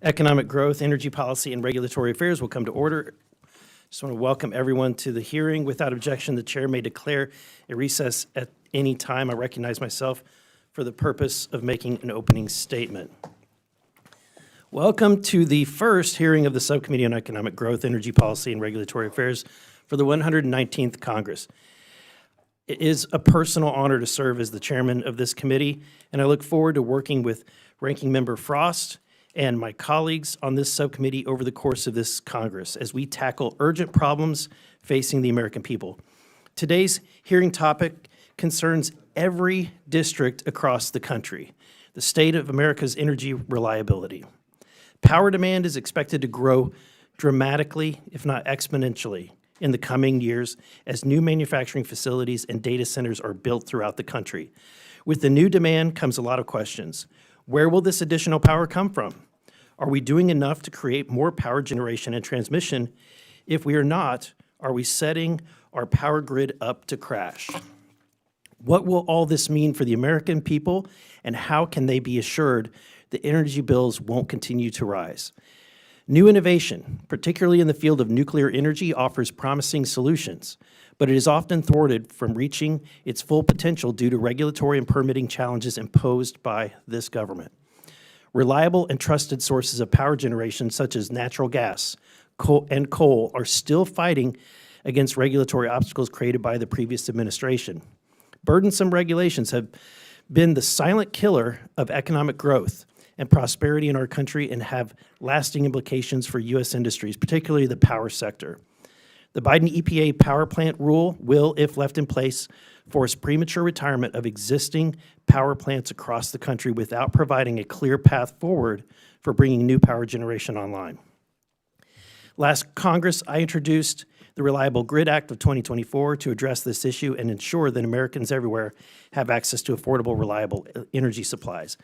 Economic growth, energy policy, and regulatory affairs will come to order. Just want to welcome everyone to the hearing. Without objection, the chair may declare a recess at any time. I recognize myself for the purpose of making an opening statement. Welcome to the first hearing of the Subcommittee on Economic Growth, Energy Policy, and Regulatory Affairs for the 119th Congress. It is a personal honor to serve as the chairman of this committee, and I look forward to working with Ranking Member Frost and my colleagues on this subcommittee over the course of this Congress as we tackle urgent problems facing the American people. Today's hearing topic concerns every district across the country, the state of America's energy reliability. Power demand is expected to grow dramatically, if not exponentially, in the coming years as new manufacturing facilities and data centers are built throughout the country. With the new demand comes a lot of questions. Where will this additional power come from? Are we doing enough to create more power generation and transmission? If we are not, are we setting our power grid up to crash? What will all this mean for the American people, and how can they be assured that energy bills won't continue to rise? New innovation, particularly in the field of nuclear energy, offers promising solutions, but it is often thwarted from reaching its full potential due to regulatory and permitting challenges imposed by this government. Reliable and trusted sources of power generation, such as natural gas and coal, are still fighting against regulatory obstacles created by the previous administration. Burdensome regulations have been the silent killer of economic growth and prosperity in our country and have lasting implications for U.S. industries, particularly the power sector. The Biden EPA power plant rule will, if left in place, force premature retirement of existing power plants across the country without providing a clear path forward for bringing new power generation online. Last Congress, I introduced the Reliable Grid Act of 2024 to address this issue and ensure that Americans everywhere have access to affordable, reliable energy supplies.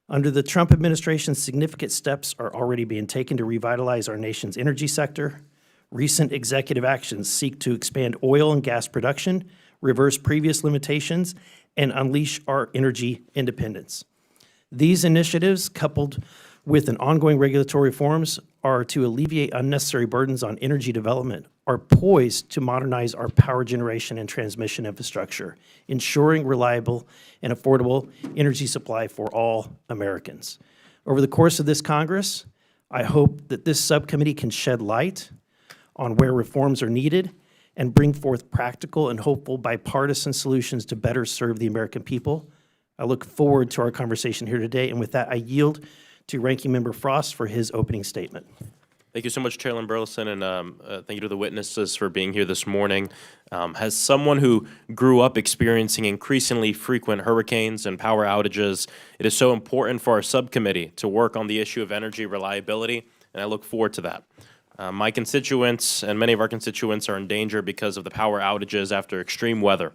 Under the Trump administration, significant steps are already being taken to revitalize our nation's energy sector. Recent executive actions seek to expand oil and gas production, reverse previous limitations, and unleash our energy independence. These initiatives, coupled with an ongoing regulatory reforms, are to alleviate unnecessary burdens on energy development, are poised to modernize our power generation and transmission infrastructure, ensuring reliable and affordable energy supply for all Americans. Over the course of this Congress, I hope that this subcommittee can shed light on where reforms are needed and bring forth practical and hopeful bipartisan solutions to better serve the American people. I look forward to our conversation here today, and with that, I yield to Ranking Member Frost for his opening statement. Thank you so much, Chairman Burleson, and thank you to the witnesses for being here this morning. As someone who grew up experiencing increasingly frequent hurricanes and power outages, it is so important for our subcommittee to work on the issue of energy reliability, and I look forward to that. My constituents and many of our constituents are in danger because of the power outages after extreme weather.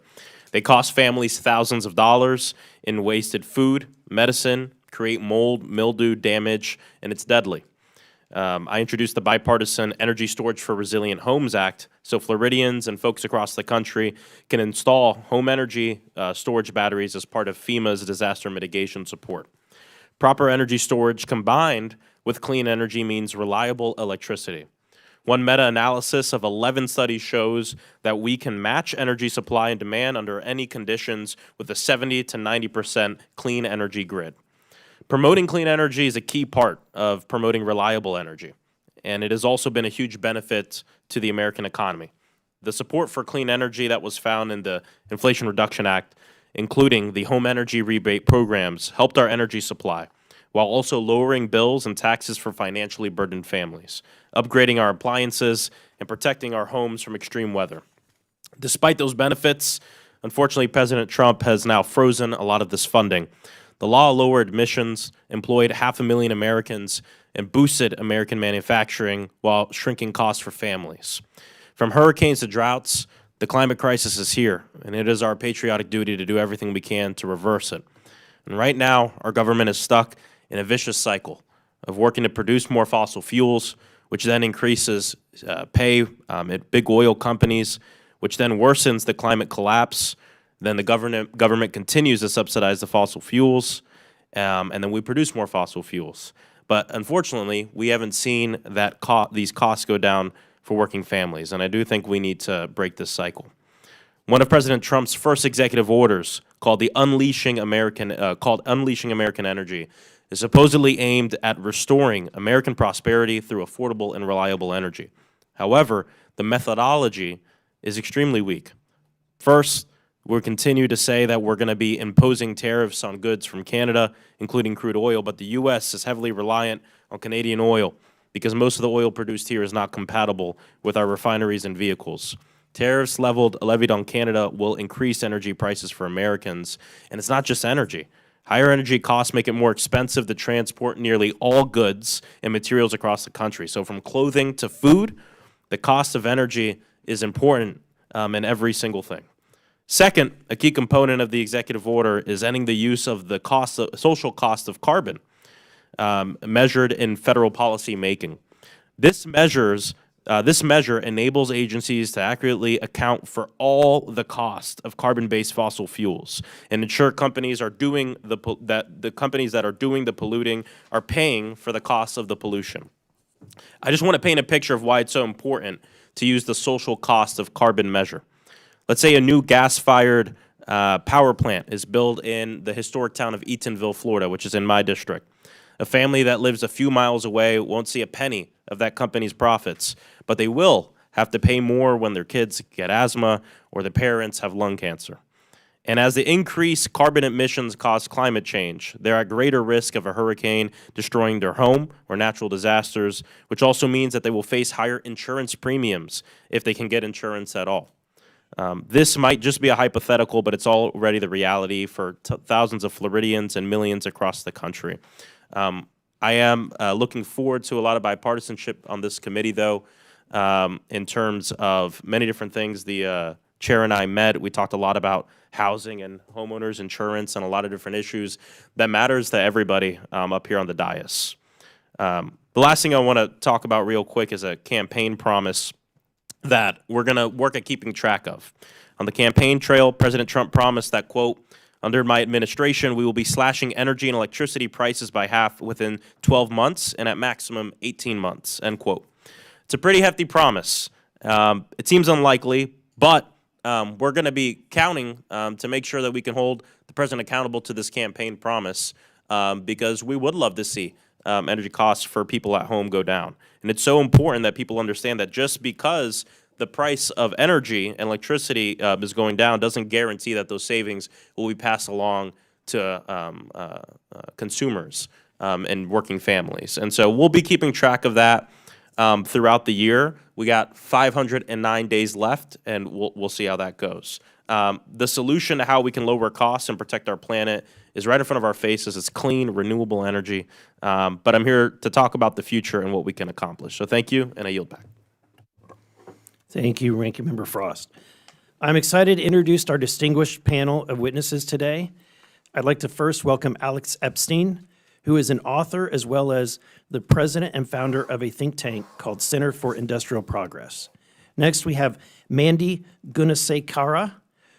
They cost families thousands of dollars in wasted food, medicine, create mold, mildew damage, and it's deadly. I introduced the Bipartisan Energy Storage for Resilient Homes Act so Floridians and folks across the country can install home energy storage batteries as part of FEMA's disaster mitigation support. Proper energy storage combined with clean energy means reliable electricity. One meta-analysis of 11 studies shows that we can match energy supply and demand under any conditions with a 70 to 90% clean energy grid. Promoting clean energy is a key part of promoting reliable energy, and it has also been a huge benefit to the American economy. The support for clean energy that was found in the Inflation Reduction Act, including the home energy rebate programs, helped our energy supply, while also lowering bills and taxes for financially burdened families, upgrading our appliances, and protecting our homes from extreme weather. Despite those benefits, unfortunately, President Trump has now frozen a lot of this funding. The law lowered emissions, employed 500,000 Americans, and boosted American manufacturing while shrinking costs for families. From hurricanes to droughts, the climate crisis is here, and it is our patriotic duty to do everything we can to reverse it. And right now, our government is stuck in a vicious cycle of working to produce more fossil fuels, which then increases pay at big oil companies, which then worsens the climate collapse. Then the government continues to subsidize the fossil fuels, and then we produce more fossil fuels. But unfortunately, we haven't seen that these costs go down for working families, and I do think we need to break this cycle. One of President Trump's first executive orders, called Unleashing American Energy, is supposedly aimed at restoring American prosperity through affordable and reliable energy. However, the methodology is extremely weak. First, we'll continue to say that we're going to be imposing tariffs on goods from Canada, including crude oil, but the U.S. is heavily reliant on Canadian oil because most of the oil produced here is not compatible with our refineries and vehicles. Tariffs levied on Canada will increase energy prices for Americans, and it's not just energy. Higher energy costs make it more expensive to transport nearly all goods and materials across the country. So from clothing to food, the cost of energy is important in every single thing. Second, a key component of the executive order is ending the use of the social cost of carbon measured in federal policy making. This measure enables agencies to accurately account for all the cost of carbon-based fossil fuels and ensure companies are doing the companies that are doing the polluting are paying for the costs of the pollution. I just want to paint a picture of why it's so important to use the social cost of carbon measure. Let's say a new gas-fired power plant is built in the historic town of Eatonville, Florida, which is in my district. A family that lives a few miles away won't see a penny of that company's profits, but they will have to pay more when their kids get asthma or the parents have lung cancer. And as the increased carbon emissions cause climate change, they're at greater risk of a hurricane destroying their home or natural disasters, which also means that they will face higher insurance premiums if they can get insurance at all. This might just be a hypothetical, but it's already the reality for thousands of Floridians and millions across the country. I am looking forward to a lot of bipartisanship on this committee, though, in terms of many different things. The chair and I met. We talked a lot about housing and homeowners insurance and a lot of different issues that matters to everybody up here on the dais. The last thing I want to talk about real quick is a campaign promise that we're going to work at keeping track of. On the campaign trail, President Trump promised that, quote, "Under my administration, we will be slashing energy and electricity prices by half within 12 months and at maximum 18 months," end quote. It's a pretty hefty promise. It seems unlikely, but we're going to be counting to make sure that we can hold the president accountable to this campaign promise because we would love to see energy costs for people at home go down. And it's so important that people understand that just because the price of energy and electricity is going down doesn't guarantee that those savings will be passed along to consumers and working families. And so we'll be keeping track of that throughout the year. We got 509 days left, and we'll see how that goes. The solution to how we can lower costs and protect our planet is right in front of our faces. It's clean, renewable energy. But I'm here to talk about the future and what we can accomplish. So thank you, and I yield back. Thank you, Ranking Member Frost. I'm excited to introduce our distinguished panel of witnesses today. I'd like to first welcome Alex Epstein, who is an author as well as the president and founder of a think tank called Center for Industrial Progress. Next, we have Mandy Gunasekara,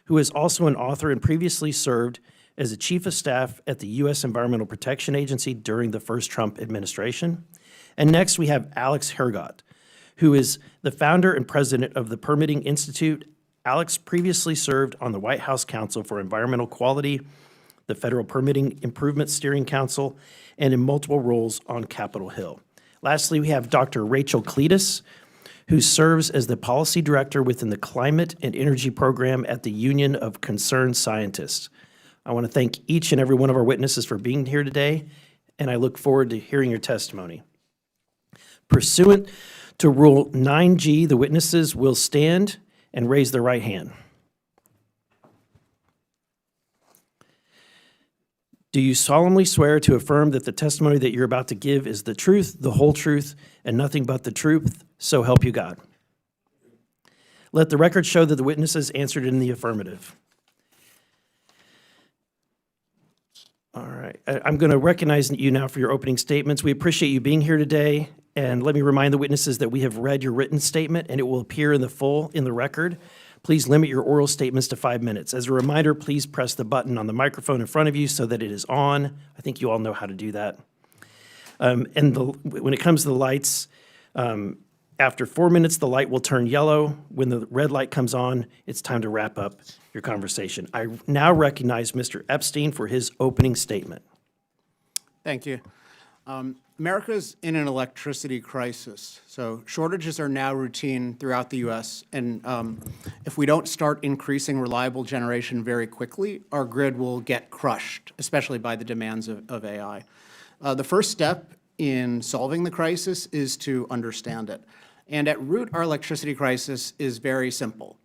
who is also an author and previously served as the chief of staff at the U.S. Environmental Protection Agency during the first Trump administration. And next, we have Alex Hergott, who is the founder and president of the Permitting Institute. Alex previously served on the White House Council for Environmental Quality, the Federal Permitting Improvement Steering Council, and in multiple roles on Capitol Hill. Lastly, we have Dr. Rachel Cletus, who serves as the policy director within the Climate and Energy Program at the Union of Concerned Scientists. I want to thank each and every one of our witnesses for being here today, and I look forward to hearing your testimony. Pursuant to Rule 9G, the witnesses will stand and raise their right hand. Do you solemnly swear to affirm that the testimony that you're about to give is the truth, the whole truth, and nothing but the truth, so help you God? Let the record show that the witnesses answered in the affirmative. All right, I'm going to recognize you now for your opening statements. We appreciate you being here today, and let me remind the witnesses that we have read your written statement, and it will appear in the record. Please limit your oral statements to 5 minutes. As a reminder, please press the button on the microphone in front of you so that it is on. I think you all know how to do that. When it comes to the lights, after 4 minutes, the light will turn yellow. When the red light comes on, it's time to wrap up your conversation. I now recognize Mr. Epstein for his opening statement. Thank you. America's in an electricity crisis. So shortages are now routine throughout the U.S. And if we don't start increasing reliable generation very quickly, our grid will get crushed, especially by the demands of AI. The first step in solving the crisis is to understand it. And at root, our electricity crisis is very simple.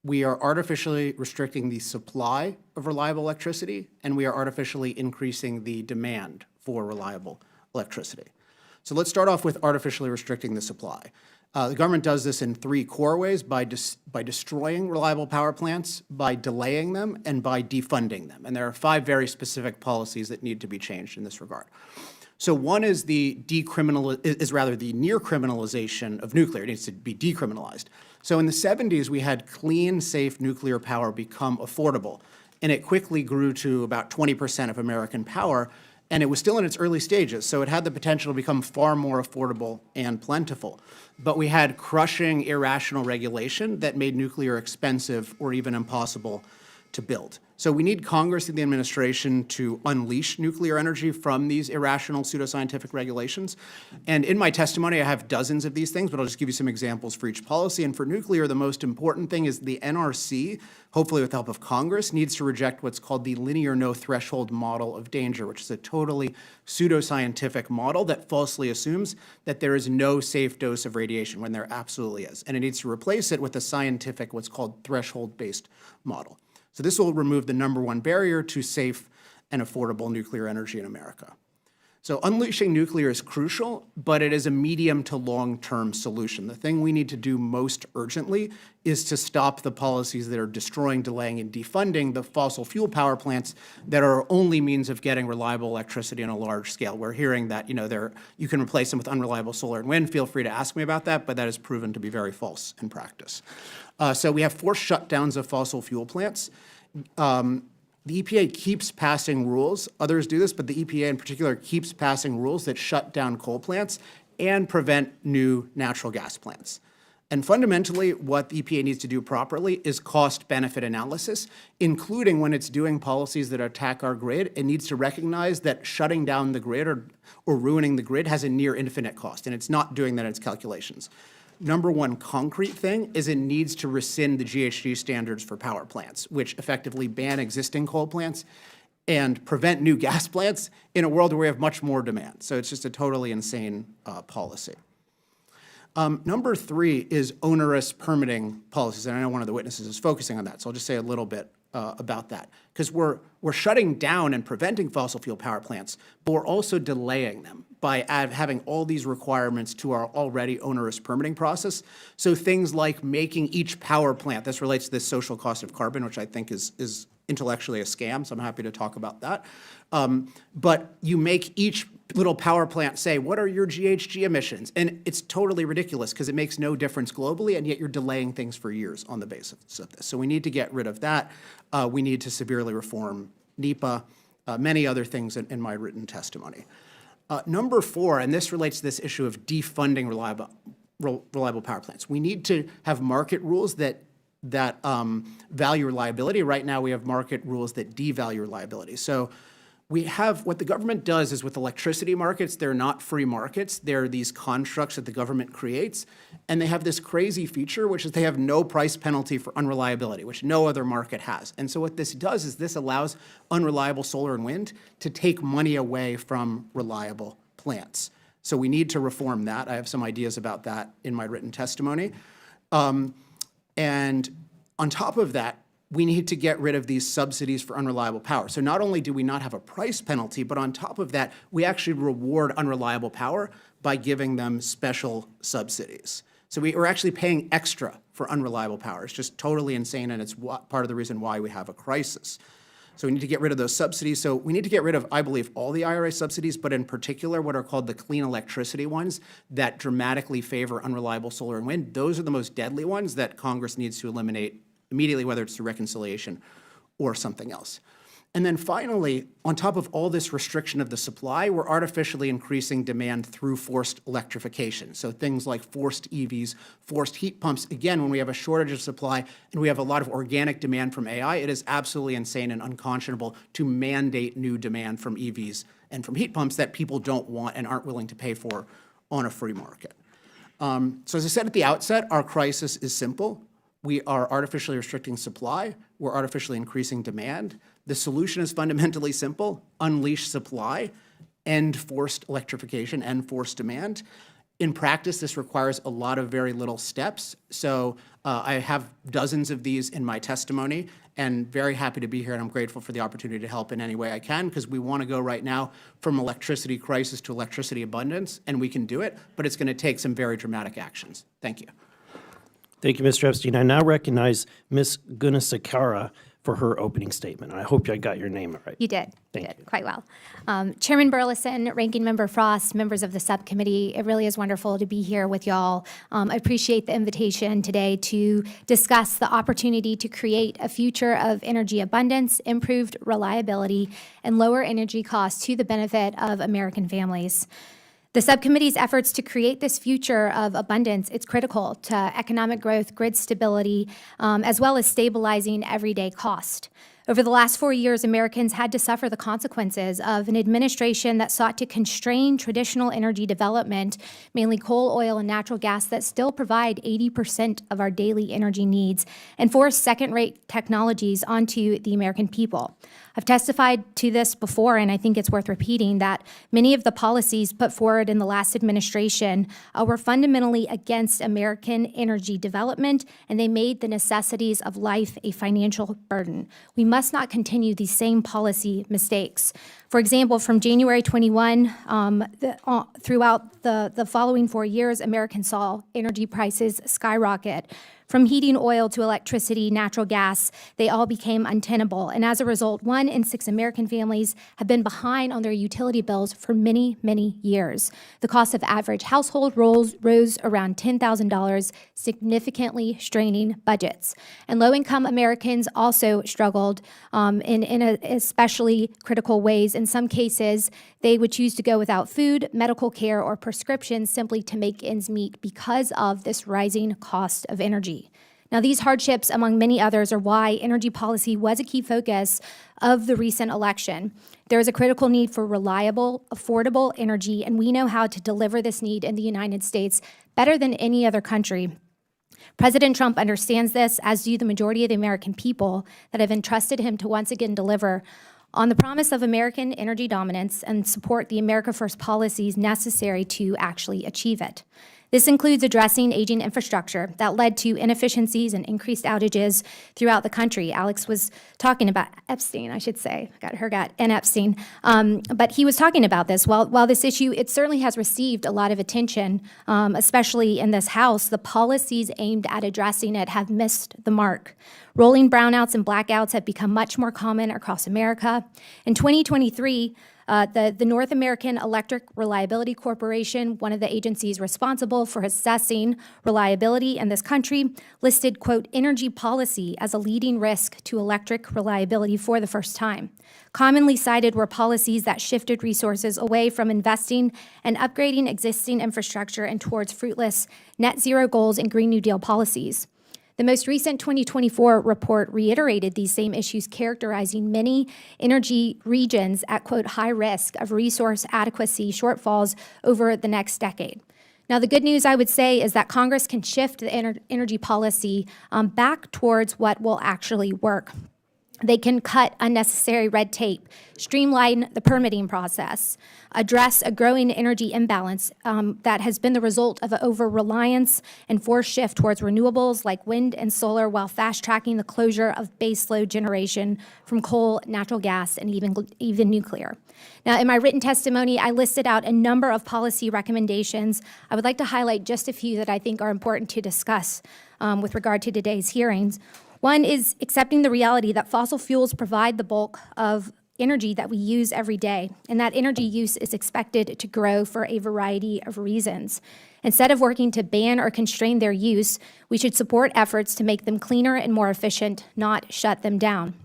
We are artificially restricting the supply of reliable electricity, and we are artificially increasing the demand for reliable electricity. So let's start off with artificially restricting the supply. The government does this in three core ways: by destroying reliable power plants, by delaying them, and by defunding them. And there are 5 very specific policies that need to be changed in this regard. So one is the near criminalization of nuclear. It needs to be decriminalized. So in the 70s, we had clean, safe nuclear power become affordable, and it quickly grew to about 20% of American power, and it was still in its early stages, so it had the potential to become far more affordable and plentiful. But we had crushing, irrational regulation that made nuclear expensive or even impossible to build. So we need Congress and the administration to unleash nuclear energy from these irrational pseudoscientific regulations. And in my testimony, I have dozens of these things, but I'll just give you some examples for each policy. And for nuclear, the most important thing is the NRC, hopefully with the help of Congress, needs to reject what's called the linear no threshold model of danger, which is a totally pseudoscientific model that falsely assumes that there is no safe dose of radiation when there absolutely is. And it needs to replace it with a scientific, what's called threshold-based model. So this will remove the #1 barrier to safe and affordable nuclear energy in America. So unleashing nuclear is crucial, but it is a medium to long-term solution. The thing we need to do most urgently is to stop the policies that are destroying, delaying, and defunding the fossil fuel power plants that are our only means of getting reliable electricity on a large scale. We're hearing that, you can replace them with unreliable solar and wind. Feel free to ask me about that, but that is proven to be very false in practice. So we have forced shutdowns of fossil fuel plants. The EPA keeps passing rules. Others do this, but the EPA in particular keeps passing rules that shut down coal plants and prevent new natural gas plants. And fundamentally, what the EPA needs to do properly is cost-benefit analysis, including when it's doing policies that attack our grid. It needs to recognize that shutting down the grid or ruining the grid has a near infinite cost, and it's not doing that in its calculations. #1 concrete thing is it needs to rescind the GHG standards for power plants, which effectively ban existing coal plants and prevent new gas plants in a world where we have much more demand. So it's just a totally insane policy. #3 is onerous permitting policies, and I know one of the witnesses is focusing on that, so I'll just say a little bit about that. Because we're shutting down and preventing fossil fuel power plants, but we're also delaying them by having all these requirements to our already onerous permitting process. So things like making each power plant, this relates to this social cost of carbon, which I think is intellectually a scam, so I'm happy to talk about that. But you make each little power plant say, what are your GHG emissions? And it's totally ridiculous because it makes no difference globally, and yet you're delaying things for years on the basis of this. So we need to get rid of that. We need to severely reform NEPA, many other things in my written testimony. #4, and this relates to this issue of defunding reliable power plants. We need to have market rules that value reliability. Right now, we have market rules that devalue reliability. So we have, what the government does is with electricity markets, they're not free markets. They're these constructs that the government creates. And they have this crazy feature, which is they have no price penalty for unreliability, which no other market has. And so what this does is this allows unreliable solar and wind to take money away from reliable plants. So we need to reform that. I have some ideas about that in my written testimony. And on top of that, we need to get rid of these subsidies for unreliable power. So not only do we not have a price penalty, but on top of that, we actually reward unreliable power by giving them special subsidies. So we're actually paying extra for unreliable power. It's just totally insane, and it's part of the reason why we have a crisis. So we need to get rid of those subsidies. So we need to get rid of, I believe, all the IRA subsidies, but in particular what are called the clean electricity ones that dramatically favor unreliable solar and wind. Those are the most deadly ones that Congress needs to eliminate immediately, whether it's through reconciliation or something else. And then finally, on top of all this restriction of the supply, we're artificially increasing demand through forced electrification. So things like forced EVs, forced heat pumps. Again, when we have a shortage of supply and we have a lot of organic demand from AI, it is absolutely insane and unconscionable to mandate new demand from EVs and from heat pumps that people don't want and aren't willing to pay for on a free market. So as I said at the outset, our crisis is simple. We are artificially restricting supply. We're artificially increasing demand. The solution is fundamentally simple: unleash supply, end forced electrification, end forced demand. In practice, this requires a lot of very little steps. So I have dozens of these in my testimony, and very happy to be here, and I'm grateful for the opportunity to help in any way I can, because we want to go right now from electricity crisis to electricity abundance, and we can do it, but it's going to take some very dramatic actions. Thank you. Thank you, Mr. Epstein. I now recognize Ms. Gunasekara for her opening statement. I hope I got your name right. You did. Thank you did you. quite well. Chairman Burleson, Ranking Member Frost, members of the subcommittee, it really is wonderful to be here with y'all. I appreciate the invitation today to discuss the opportunity to create a future of energy abundance, improved reliability, and lower energy costs to the benefit of American families. The subcommittee's efforts to create this future of abundance, it's critical to economic growth, grid stability, as well as stabilizing everyday cost. Over the last 4 years, Americans had to suffer the consequences of an administration that sought to constrain traditional energy development, mainly coal, oil, and natural gas that still provide 80% of our daily energy needs, and force second-rate technologies onto the American people. I've testified to this before, and I think it's worth repeating, that many of the policies put forward in the last administration were fundamentally against American energy development, and they made the necessities of life a financial burden. We must not continue these same policy mistakes. For example, from January 21 throughout the following 4 years, Americans saw energy prices skyrocket. From heating oil to electricity, natural gas, they all became untenable. And as a result, 1 in 6 American families have been behind on their utility bills for many, many years. The cost of average household rose around $10,000, significantly straining budgets. And low-income Americans also struggled in especially critical ways. In some cases, they would choose to go without food, medical care, or prescriptions simply to make ends meet because of this rising cost of energy. Now, these hardships, among many others, are why energy policy was a key focus of the recent election. There is a critical need for reliable, affordable energy, and we know how to deliver this need in the United States better than any other country. President Trump understands this, as do the majority of the American people that have entrusted him to once again deliver on the promise of American energy dominance and support the America First policies necessary to actually achieve it. This includes addressing aging infrastructure that led to inefficiencies and increased outages throughout the country. Alex was talking about Epstein, I should say, and Epstein. But he was talking about this. While this issue, it certainly has received a lot of attention, especially in this House, the policies aimed at addressing it have missed the mark. Rolling brownouts and blackouts have become much more common across America. In 2023, the North American Electric Reliability Corporation, one of the agencies responsible for assessing reliability in this country, listed, quote, energy policy as a leading risk to electric reliability for the first time. Commonly cited were policies that shifted resources away from investing and upgrading existing infrastructure and towards fruitless net zero goals and Green New Deal policies. The most recent 2024 report reiterated these same issues, characterizing many energy regions at, quote, high risk of resource adequacy shortfalls over the next decade. Now, the good news, I would say, is that Congress can shift the energy policy back towards what will actually work. They can cut unnecessary red tape, streamline the permitting process, address a growing energy imbalance that has been the result of an over-reliance and forced shift towards renewables like wind and solar, while fast-tracking the closure of baseload generation from coal, natural gas, and even nuclear. Now, in my written testimony, I listed out a number of policy recommendations. I would like to highlight just a few that I think are important to discuss with regard to today's hearings. One is accepting the reality that fossil fuels provide the bulk of energy that we use every day, and that energy use is expected to grow for a variety of reasons. Instead of working to ban or constrain their use, we should support efforts to make them cleaner and more efficient, not shut them down.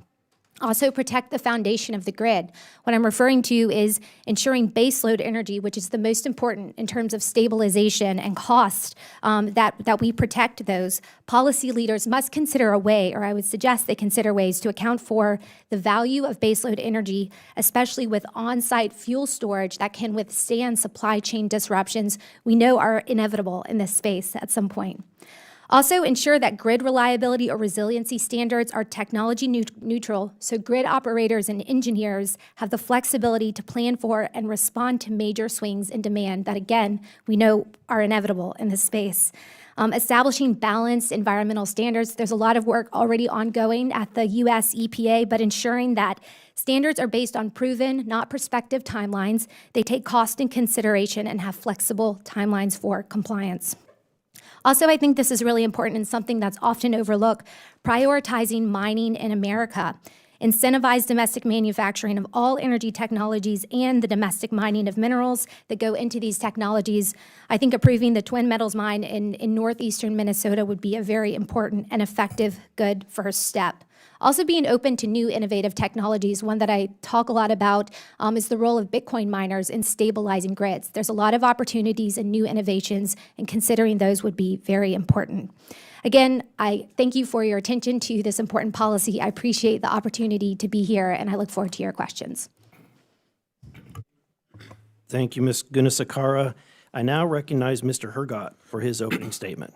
Also protect the foundation of the grid. What I'm referring to is ensuring baseload energy, which is the most important in terms of stabilization and cost, that we protect those. Policy leaders must consider a way, or I would suggest they consider ways to account for the value of baseload energy, especially with on-site fuel storage that can withstand supply chain disruptions we know are inevitable in this space at some point. Also, ensure that grid reliability or resiliency standards are technology neutral, so grid operators and engineers have the flexibility to plan for and respond to major swings in demand that, again, we know are inevitable in this space. Establishing balanced environmental standards. There's a lot of work already ongoing at the US EPA, but ensuring that standards are based on proven, not prospective timelines. They take cost in consideration and have flexible timelines for compliance. Also, I think this is really important and something that's often overlooked, prioritizing mining in America. Incentivize domestic manufacturing of all energy technologies and the domestic mining of minerals that go into these technologies. I think approving the Twin Metals mine in northeastern Minnesota would be a very important and effective, good first step. Also being open to new innovative technologies. One that I talk a lot about is the role of Bitcoin miners in stabilizing grids. There's a lot of opportunities and new innovations, and considering those would be very important. Again, I thank you for your attention to this important policy. I appreciate the opportunity to be here, and I look forward to your questions. Thank you, Ms. Gunasekara. I now recognize Mr. Hergott for his opening statement.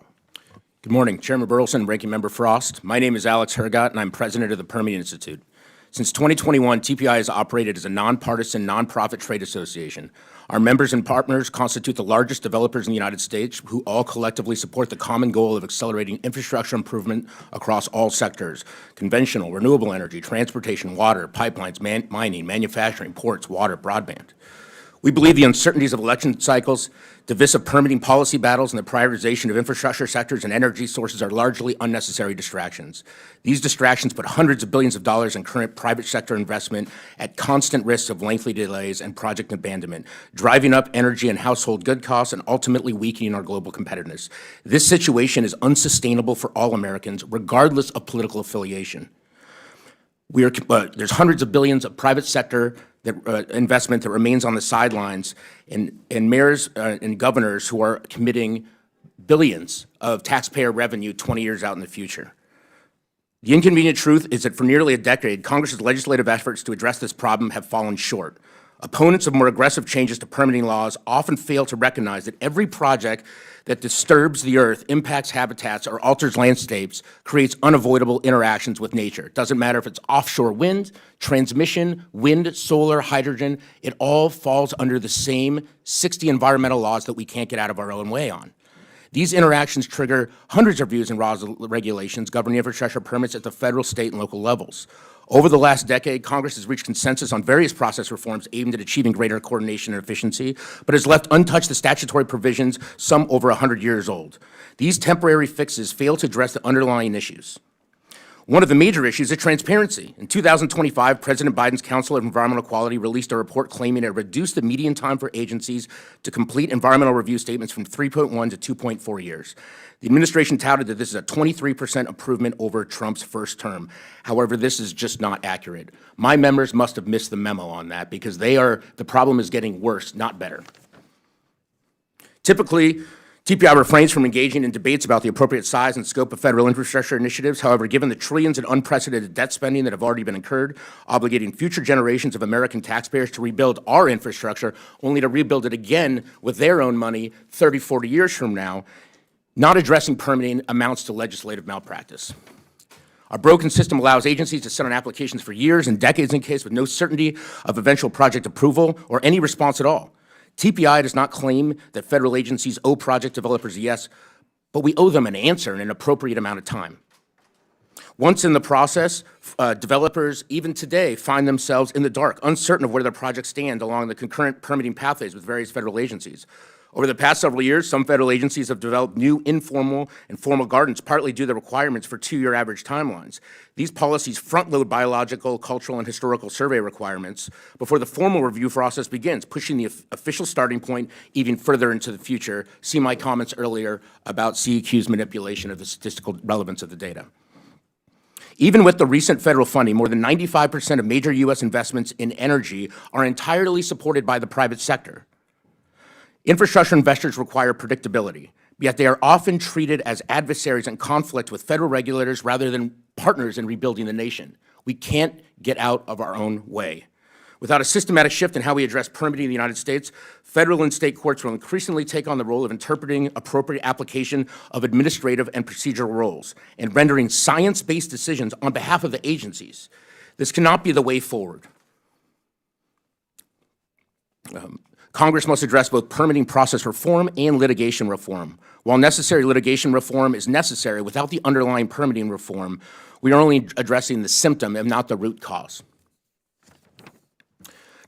Good morning, Chairman Burleson and Ranking Member Frost. My name is Alex Hergott, and I'm president of the Permian Institute. Since 2021, TPI has operated as a nonpartisan, nonprofit trade association. Our members and partners constitute the largest developers in the United States, who all collectively support the common goal of accelerating infrastructure improvement across all sectors: conventional, renewable energy, transportation, water, pipelines, mining, manufacturing, ports, water, broadband. We believe the uncertainties of election cycles, divisive permitting policy battles, and the prioritization of infrastructure sectors and energy sources are largely unnecessary distractions. These distractions put hundreds of billions of dollars in current private sector investment at constant risk of lengthy delays and project abandonment, driving up energy and household good costs and ultimately weakening our global competitiveness. This situation is unsustainable for all Americans, regardless of political affiliation. There's hundreds of billions of private sector investment that remains on the sidelines, and mayors and governors who are committing billions of taxpayer revenue 20 years out in the future. The inconvenient truth is that for nearly a decade, Congress's legislative efforts to address this problem have fallen short. Opponents of more aggressive changes to permitting laws often fail to recognize that every project that disturbs the earth, impacts habitats, or alters landscapes creates unavoidable interactions with nature. It doesn't matter if it's offshore wind, transmission, wind, solar, hydrogen, it all falls under the same 60 environmental laws that we can't get out of our own way on. These interactions trigger hundreds of reviews and regulations governing infrastructure permits at the federal, state, and local levels. Over the last decade, Congress has reached consensus on various process reforms aimed at achieving greater coordination and efficiency, but has left untouched the statutory provisions, some over 100 years old. These temporary fixes fail to address the underlying issues. One of the major issues is transparency. In 2025, President Biden's Council of Environmental Quality released a report claiming it reduced the median time for agencies to complete environmental review statements from 3.1 to 2.4 years. The administration touted that this is a 23% improvement over Trump's first term. However, this is just not accurate. My members must have missed the memo on that, because the problem is getting worse, not better. Typically, TPI refrains from engaging in debates about the appropriate size and scope of federal infrastructure initiatives. However, given the trillions in unprecedented debt spending that have already been incurred, obligating future generations of American taxpayers to rebuild our infrastructure, only to rebuild it again with their own money 30, 40 years from now, not addressing permitting amounts to legislative malpractice. Our broken system allows agencies to sit on applications for years and decades in case with no certainty of eventual project approval or any response at all. TPI does not claim that federal agencies owe project developers a yes, but we owe them an answer in an appropriate amount of time. Once in the process, developers, even today, find themselves in the dark, uncertain of where their projects stand along the concurrent permitting pathways with various federal agencies. Over the past several years, some federal agencies have developed new informal and formal gardens, partly due to the requirements for 2-year average timelines. These policies front-load biological, cultural, and historical survey requirements before the formal review process begins, pushing the official starting point even further into the future. See my comments earlier about CEQ's manipulation of the statistical relevance of the data. Even with the recent federal funding, more than 95% of major U.S. investments in energy are entirely supported by the private sector. Infrastructure investors require predictability, yet they are often treated as adversaries in conflict with federal regulators rather than partners in rebuilding the nation. We can't get out of our own way. Without a systematic shift in how we address permitting in the United States, federal and state courts will increasingly take on the role of interpreting appropriate application of administrative and procedural roles and rendering science-based decisions on behalf of the agencies. This cannot be the way forward. Congress must address both permitting process reform and litigation reform. While necessary litigation reform is necessary, without the underlying permitting reform, we are only addressing the symptom and not the root cause.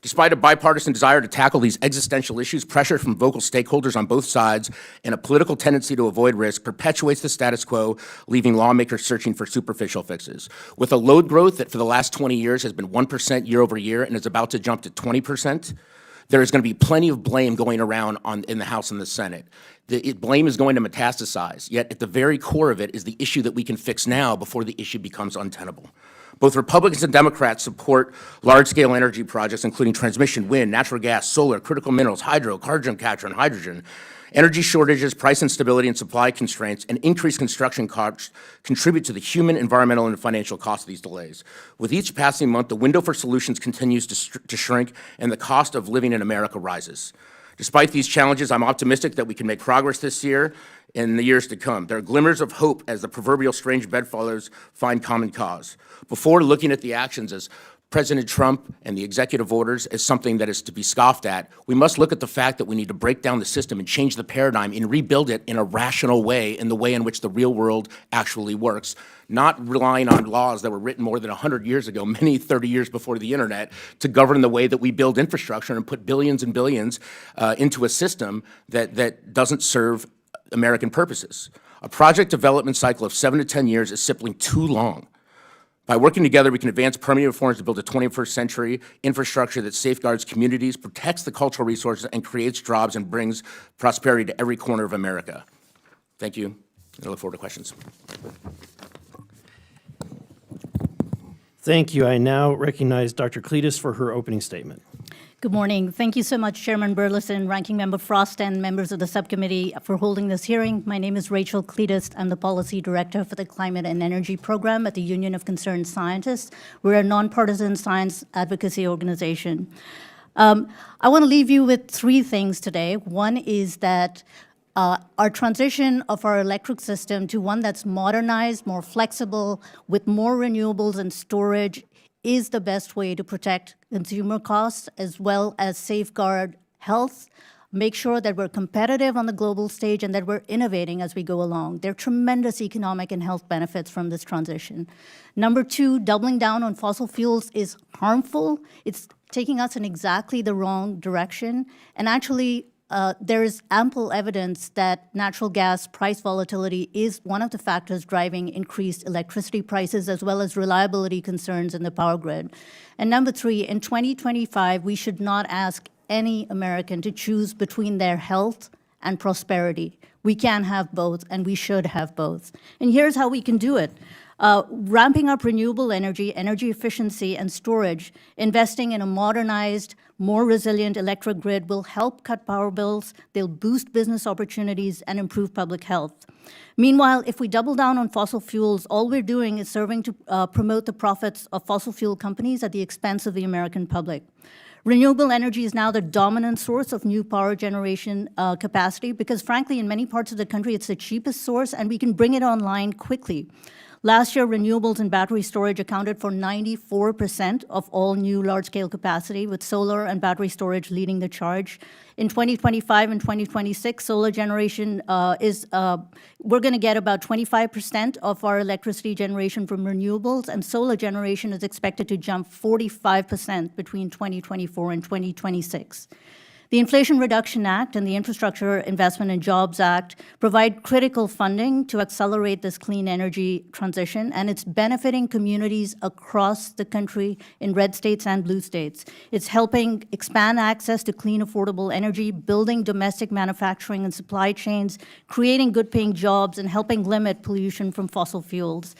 Despite a bipartisan desire to tackle these existential issues, pressure from vocal stakeholders on both sides and a political tendency to avoid risk perpetuates the status quo, leaving lawmakers searching for superficial fixes. With a load growth that for the last 20 years has been 1% year over year and is about to jump to 20%, there is going to be plenty of blame going around in the House and the Senate. Blame is going to metastasize, yet at the very core of it is the issue that we can fix now before the issue becomes untenable. Both Republicans and Democrats support large-scale energy projects, including transmission, wind, natural gas, solar, critical minerals, hydro, carbon capture, and hydrogen. Energy shortages, price instability, and supply constraints, and increased construction costs contribute to the human, environmental, and financial cost of these delays. With each passing month, the window for solutions continues to shrink, and the cost of living in America rises. Despite these challenges, I'm optimistic that we can make progress this year and in the years to come. There are glimmers of hope as the proverbial strange bedfellows find common cause. Before looking at the actions as President Trump and the executive orders as something that is to be scoffed at, we must look at the fact that we need to break down the system and change the paradigm and rebuild it in a rational way, in the way in which the real world actually works, not relying on laws that were written more than 100 years ago, many 30 years before the internet, to govern the way that we build infrastructure and put billions and billions into a system that doesn't serve American purposes. A project development cycle of 7 to 10 years is simply too long. By working together, we can advance permitting reforms to build a 21st century infrastructure that safeguards communities, protects the cultural resources, and creates jobs and brings prosperity to every corner of America. Thank you. I look forward to questions. Thank you. I now recognize Dr. Cletus for her opening statement. Good morning. Thank you so much, Chairman Burleson, Ranking Member Frost, and members of the subcommittee for holding this hearing. My name is Rachel Cletus. I'm the Policy Director for the Climate and Energy Program at the Union of Concerned Scientists. We're a nonpartisan science advocacy organization. I want to leave you with 3 things today. One is that our transition of our electric system to one that's modernized, more flexible, with more renewables and storage is the best way to protect consumer costs as well as safeguard health, make sure that we're competitive on the global stage and that we're innovating as we go along. There are tremendous economic and health benefits from this transition. Number 2, doubling down on fossil fuels is harmful. It's taking us in exactly the wrong direction. And actually, there is ample evidence that natural gas price volatility is one of the factors driving increased electricity prices as well as reliability concerns in the power grid. And number 3, in 2025, we should not ask any American to choose between their health and prosperity. We can have both, and we should have both. And here's how we can do it. Ramping up renewable energy, energy efficiency, and storage, investing in a modernized, more resilient electric grid will help cut power bills, they'll boost business opportunities, and improve public health. Meanwhile, if we double down on fossil fuels, all we're doing is serving to promote the profits of fossil fuel companies at the expense of the American public. Renewable energy is now the dominant source of new power generation capacity because, frankly, in many parts of the country, it's the cheapest source, and we can bring it online quickly. Last year, renewables and battery storage accounted for 94% of all new large-scale capacity, with solar and battery storage leading the charge. In 2025 and 2026, solar generation we're going to get about 25% of our electricity generation from renewables, and solar generation is expected to jump 45% between 2024 and 2026. The Inflation Reduction Act and the Infrastructure Investment and Jobs Act provide critical funding to accelerate this clean energy transition, and it's benefiting communities across the country in red states and blue states. It's helping expand access to clean, affordable energy, building domestic manufacturing and supply chains, creating good-paying jobs, and helping limit pollution from fossil fuels.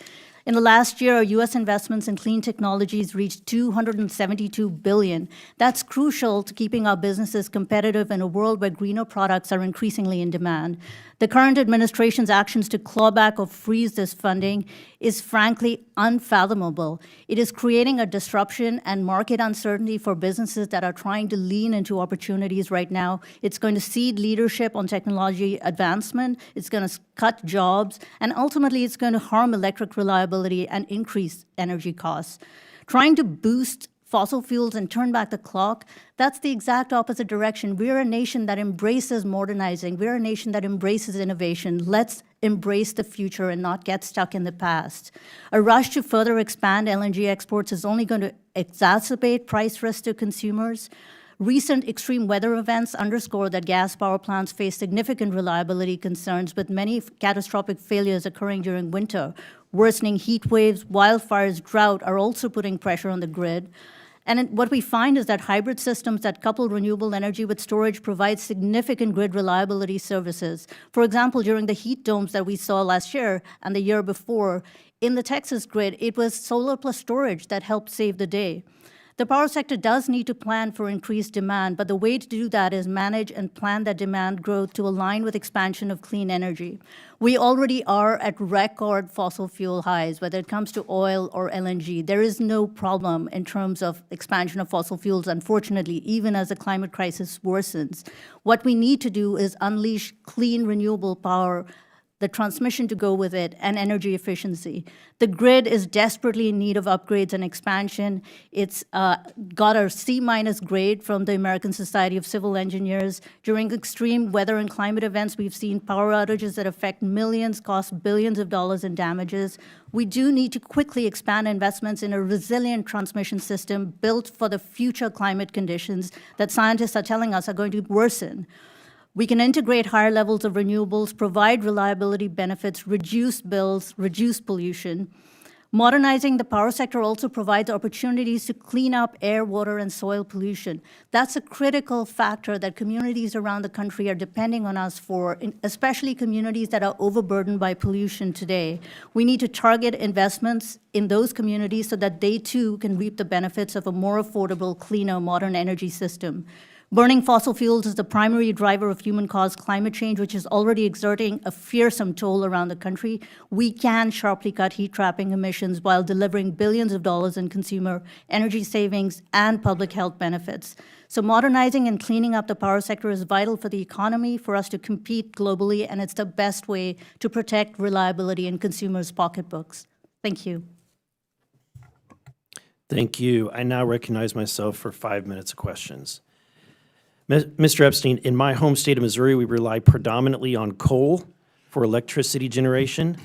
In the last year, U.S. investments in clean technologies reached $272 billion. That's crucial to keeping our businesses competitive in a world where greener products are increasingly in demand. The current administration's actions to claw back or freeze this funding is frankly unfathomable. It is creating a disruption and market uncertainty for businesses that are trying to lean into opportunities right now. It's going to cede leadership on technology advancement. It's going to cut jobs, and ultimately it's going to harm electric reliability and increase energy costs. Trying to boost fossil fuels and turn back the clock, that's the exact opposite direction. We're a nation that embraces modernizing. We're a nation that embraces innovation. Let's embrace the future and not get stuck in the past. A rush to further expand LNG exports is only going to exacerbate price risk to consumers. Recent extreme weather events underscore that gas power plants face significant reliability concerns, with many catastrophic failures occurring during winter. Worsening heat waves, wildfires, drought are also putting pressure on the grid. And what we find is that hybrid systems that couple renewable energy with storage provide significant grid reliability services. For example, during the heat domes that we saw last year and the year before, in the Texas grid, it was solar plus storage that helped save the day. The power sector does need to plan for increased demand, but the way to do that is manage and plan that demand growth to align with expansion of clean energy. We already are at record fossil fuel highs, whether it comes to oil or LNG. There is no problem in terms of expansion of fossil fuels, unfortunately, even as the climate crisis worsens. What we need to do is unleash clean, renewable power, the transmission to go with it, and energy efficiency. The grid is desperately in need of upgrades and expansion. It's got a C- grade from the American Society of Civil Engineers. During extreme weather and climate events, we've seen power outages that affect millions, cost billions of dollars in damages. We do need to quickly expand investments in a resilient transmission system built for the future climate conditions that scientists are telling us are going to worsen. We can integrate higher levels of renewables, provide reliability benefits, reduce bills, reduce pollution. Modernizing the power sector also provides opportunities to clean up air, water, and soil pollution. That's a critical factor that communities around the country are depending on us for, especially communities that are overburdened by pollution today. We need to target investments in those communities so that they too can reap the benefits of a more affordable, cleaner, modern energy system. Burning fossil fuels is the primary driver of human-caused climate change, which is already exerting a fearsome toll around the country. We can sharply cut heat-trapping emissions while delivering billions of dollars in consumer energy savings and public health benefits. So modernizing and cleaning up the power sector is vital for the economy, for us to compete globally, and it's the best way to protect reliability in consumers' pocketbooks. Thank you. Thank you. I now recognize myself for 5 minutes of questions. Mr. Epstein, in my home state of Missouri, we rely predominantly on coal for electricity generation.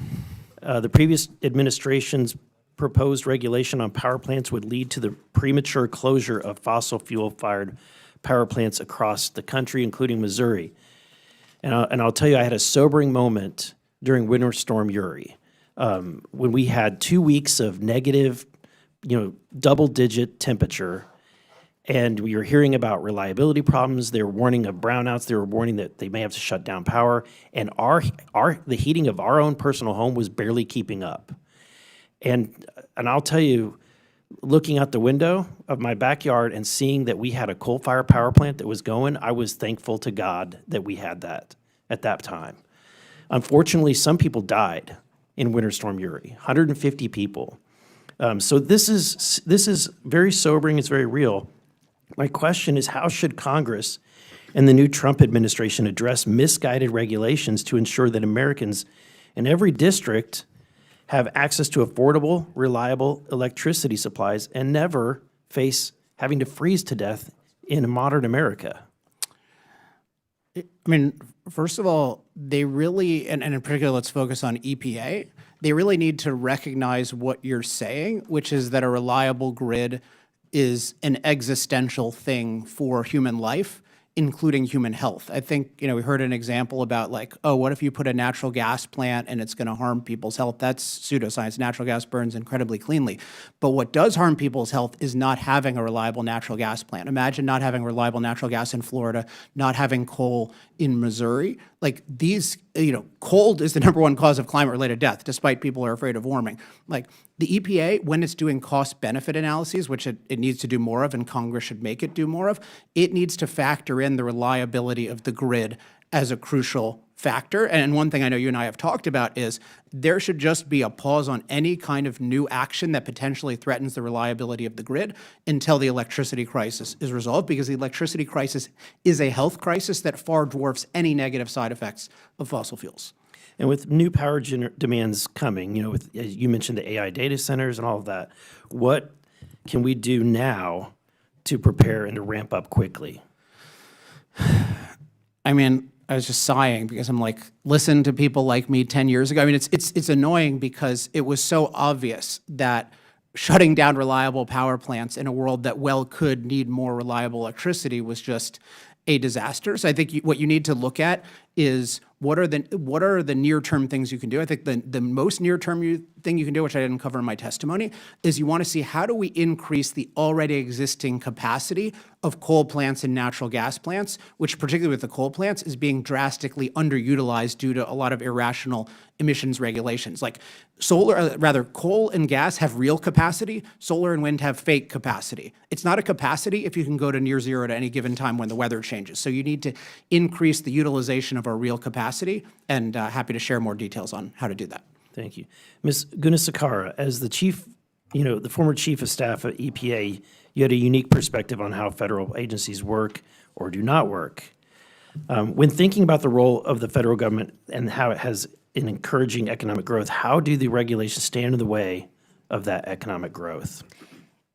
The previous administration's proposed regulation on power plants would lead to the premature closure of fossil fuel-fired power plants across the country, including Missouri. And I'll tell you, I had a sobering moment during Winter Storm Uri, when we had 2 weeks of negative, double-digit temperature. And we were hearing about reliability problems. They were warning of brownouts. They were warning that they may have to shut down power. And the heating of our own personal home was barely keeping up. And I'll tell you, looking out the window of my backyard and seeing that we had a coal-fired power plant that was going, I was thankful to God that we had that at that time. Unfortunately, some people died in Winter Storm Uri, 150 people. So this is very sobering. It's very real. My question is, how should Congress and the new Trump administration address misguided regulations to ensure that Americans in every district have access to affordable, reliable electricity supplies and never face having to freeze to death in modern America? I mean, first of all, they really, and in particular, let's focus on EPA, they really need to recognize what you're saying, which is that a reliable grid is an existential thing for human life including human health. I think, we heard an example about like, oh, what if you put a natural gas plant and it's going to harm people's health? That's pseudoscience. Natural gas burns incredibly cleanly. But what does harm people's health is not having a reliable natural gas plant. Imagine not having reliable natural gas in Florida, not having coal in Missouri. Like these, cold is the #1 cause of climate-related death, despite people are afraid of warming. Like the EPA, when it's doing cost-benefit analyses, which it needs to do more of and Congress should make it do more of, it needs to factor in the reliability of the grid as a crucial factor. And one thing I know you and I have talked about is there should just be a pause on any kind of new action that potentially threatens the reliability of the grid until the electricity crisis is resolved, because the electricity crisis is a health crisis that far dwarfs any negative side effects of fossil fuels. And with new power demands coming, as you mentioned the AI data centers and all of that, what can we do now to prepare and to ramp up quickly? I mean, I was just sighing because I'm like, listen to people like me 10 years ago. I mean, it's annoying because it was so obvious that shutting down reliable power plants in a world that well could need more reliable electricity was just a disaster. So I think what you need to look at is what are the near-term things you can do. I think the most near-term thing you can do, which I didn't cover in my testimony, is you want to see how do we increase the already existing capacity of coal plants and natural gas plants, which particularly with the coal plants is being drastically underutilized due to a lot of irrational emissions regulations. Like coal and gas have real capacity, solar and wind have fake capacity. It's not a capacity if you can go to near zero at any given time when the weather changes. So you need to increase the utilization of our real capacity, and happy to share more details on how to do that. Thank you. Ms. Gunasekara, as the chief, the former chief of staff at EPA, you had a unique perspective on how federal agencies work or do not work. When thinking about the role of the federal government and how it has in encouraging economic growth, how do the regulations stand in the way of that economic growth?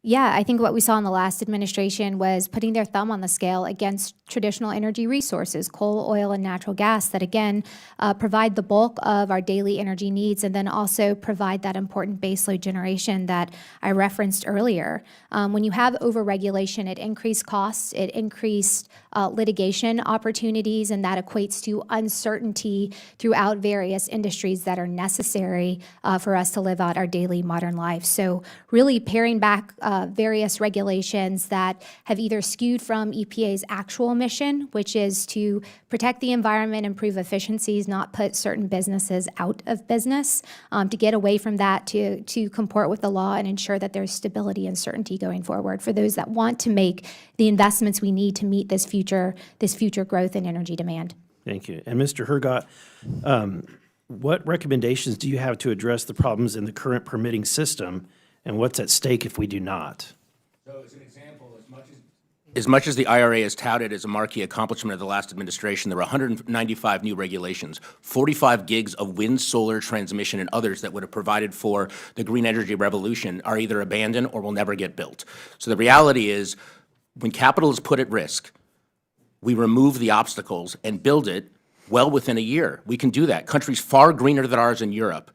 Yeah, I think what we saw in the last administration was putting their thumb on the scale against traditional energy resources, coal, oil, and natural gas that, again, provide the bulk of our daily energy needs and then also provide that important baseload generation that I referenced earlier. When you have overregulation, it increased costs, it increased litigation opportunities, and that equates to uncertainty throughout various industries that are necessary for us to live out our daily modern life. So really paring back various regulations that have either skewed from EPA's actual mission, which is to protect the environment, improve efficiencies, not put certain businesses out of business, to get away from that, to comport with the law and ensure that there's stability and certainty going forward for those that want to make the investments we need to meet this future growth in energy demand. Thank you. And Mr. Hergott, what recommendations do you have to address the problems in the current permitting system, and what's at stake if we do not? So as an example, as much as the IRA is touted as a marquee accomplishment of the last administration, there were 195 new regulations, 45 gigs of wind, solar, transmission, and others that would have provided for the green energy revolution are either abandoned or will never get built. So the reality is, when capital is put at risk, we remove the obstacles and build it well within a year. We can do that. Countries far greener than ours in Europe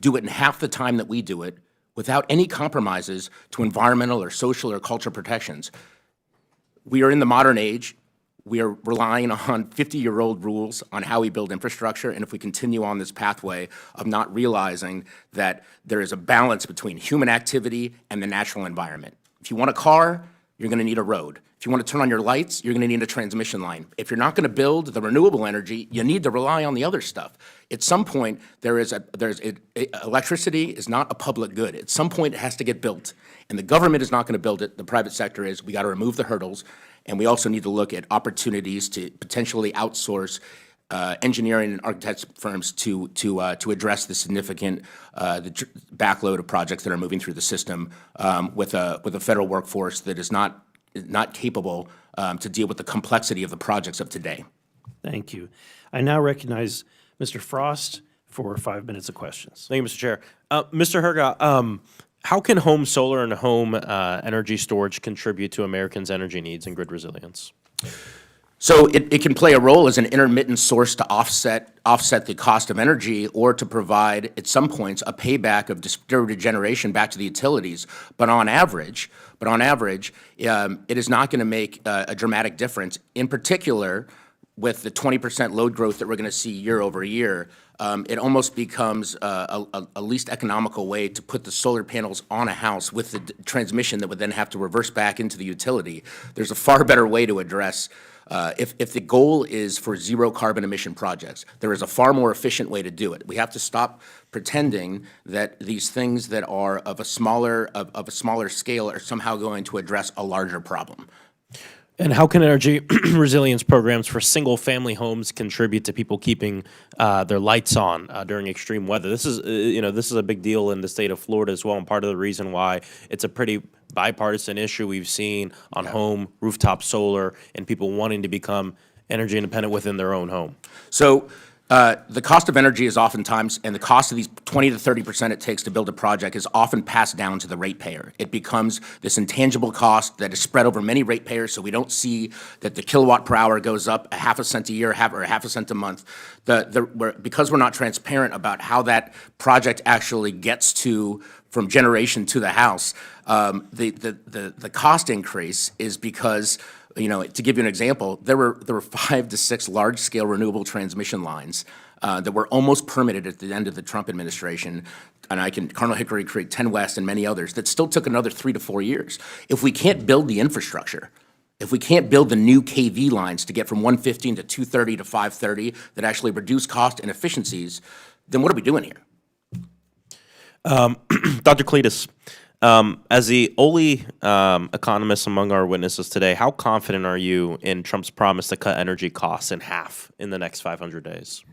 do it in half the time that we do it, without any compromises to environmental or social or cultural protections. We are in the modern age. We are relying on 50-year-old rules on how we build infrastructure, and if we continue on this pathway of not realizing that there is a balance between human activity and the natural environment. If you want a car, you're going to need a road. If you want to turn on your lights, you're going to need a transmission line. If you're not going to build the renewable energy, you need to rely on the other stuff. At some point, electricity is not a public good. At some point, it has to get built. And the government is not going to build it. The private sector is. We got to remove the hurdles. And we also need to look at opportunities to potentially outsource engineering and architects firms to address the significant backload of projects that are moving through the system with a federal workforce that is not capable to deal with the complexity of the projects of today. Thank you. I now recognize Mr. Frost for 5 minutes of questions. Thank you, Mr. Chair. Mr. Hergott, how can home solar and home energy storage contribute to Americans' energy needs and grid resilience? So it can play a role as an intermittent source to offset the cost of energy, or to provide, at some points, a payback of distributed generation back to the utilities. But on average, it is not going to make a dramatic difference. In particular, with the 20% load growth that we're going to see year over year, it almost becomes a least economical way to put the solar panels on a house with the transmission that would then have to reverse back into the utility. There's a far better way to address. If the goal is for zero carbon emission projects, there is a far more efficient way to do it. We have to stop pretending that these things that are of a smaller scale are somehow going to address a larger problem. And how can energy resilience programs for single-family homes contribute to people keeping their lights on during extreme weather? This is, this is a big deal in the state of Florida as well, and part of the reason why it's a pretty bipartisan issue we've seen on home rooftop solar and people wanting to become energy independent within their own home. So the cost of energy is oftentimes, and the cost of these 20 to 30% it takes to build a project is often passed down to the ratepayer. It becomes this intangible cost that is spread over many ratepayers, so we don't see that the kilowatt per hour goes up a half a cent a year or half a cent a month. Because we're not transparent about how that project actually gets from generation to the house, the cost increase is because, to give you an example, there were 5 to 6 large-scale renewable transmission lines that were almost permitted at the end of the Trump administration, and Carmel Hickory Creek, 10 West, and many others, that still took another 3 to 4 years. If we can't build the infrastructure, if we can't build the new KV lines to get from 115 to 230 to 530 that actually reduce cost and efficiencies, then what are we doing here? Dr. Cletus, as the only economist among our witnesses today, how confident are you in Trump's promise to cut energy costs in half in the next 500 days?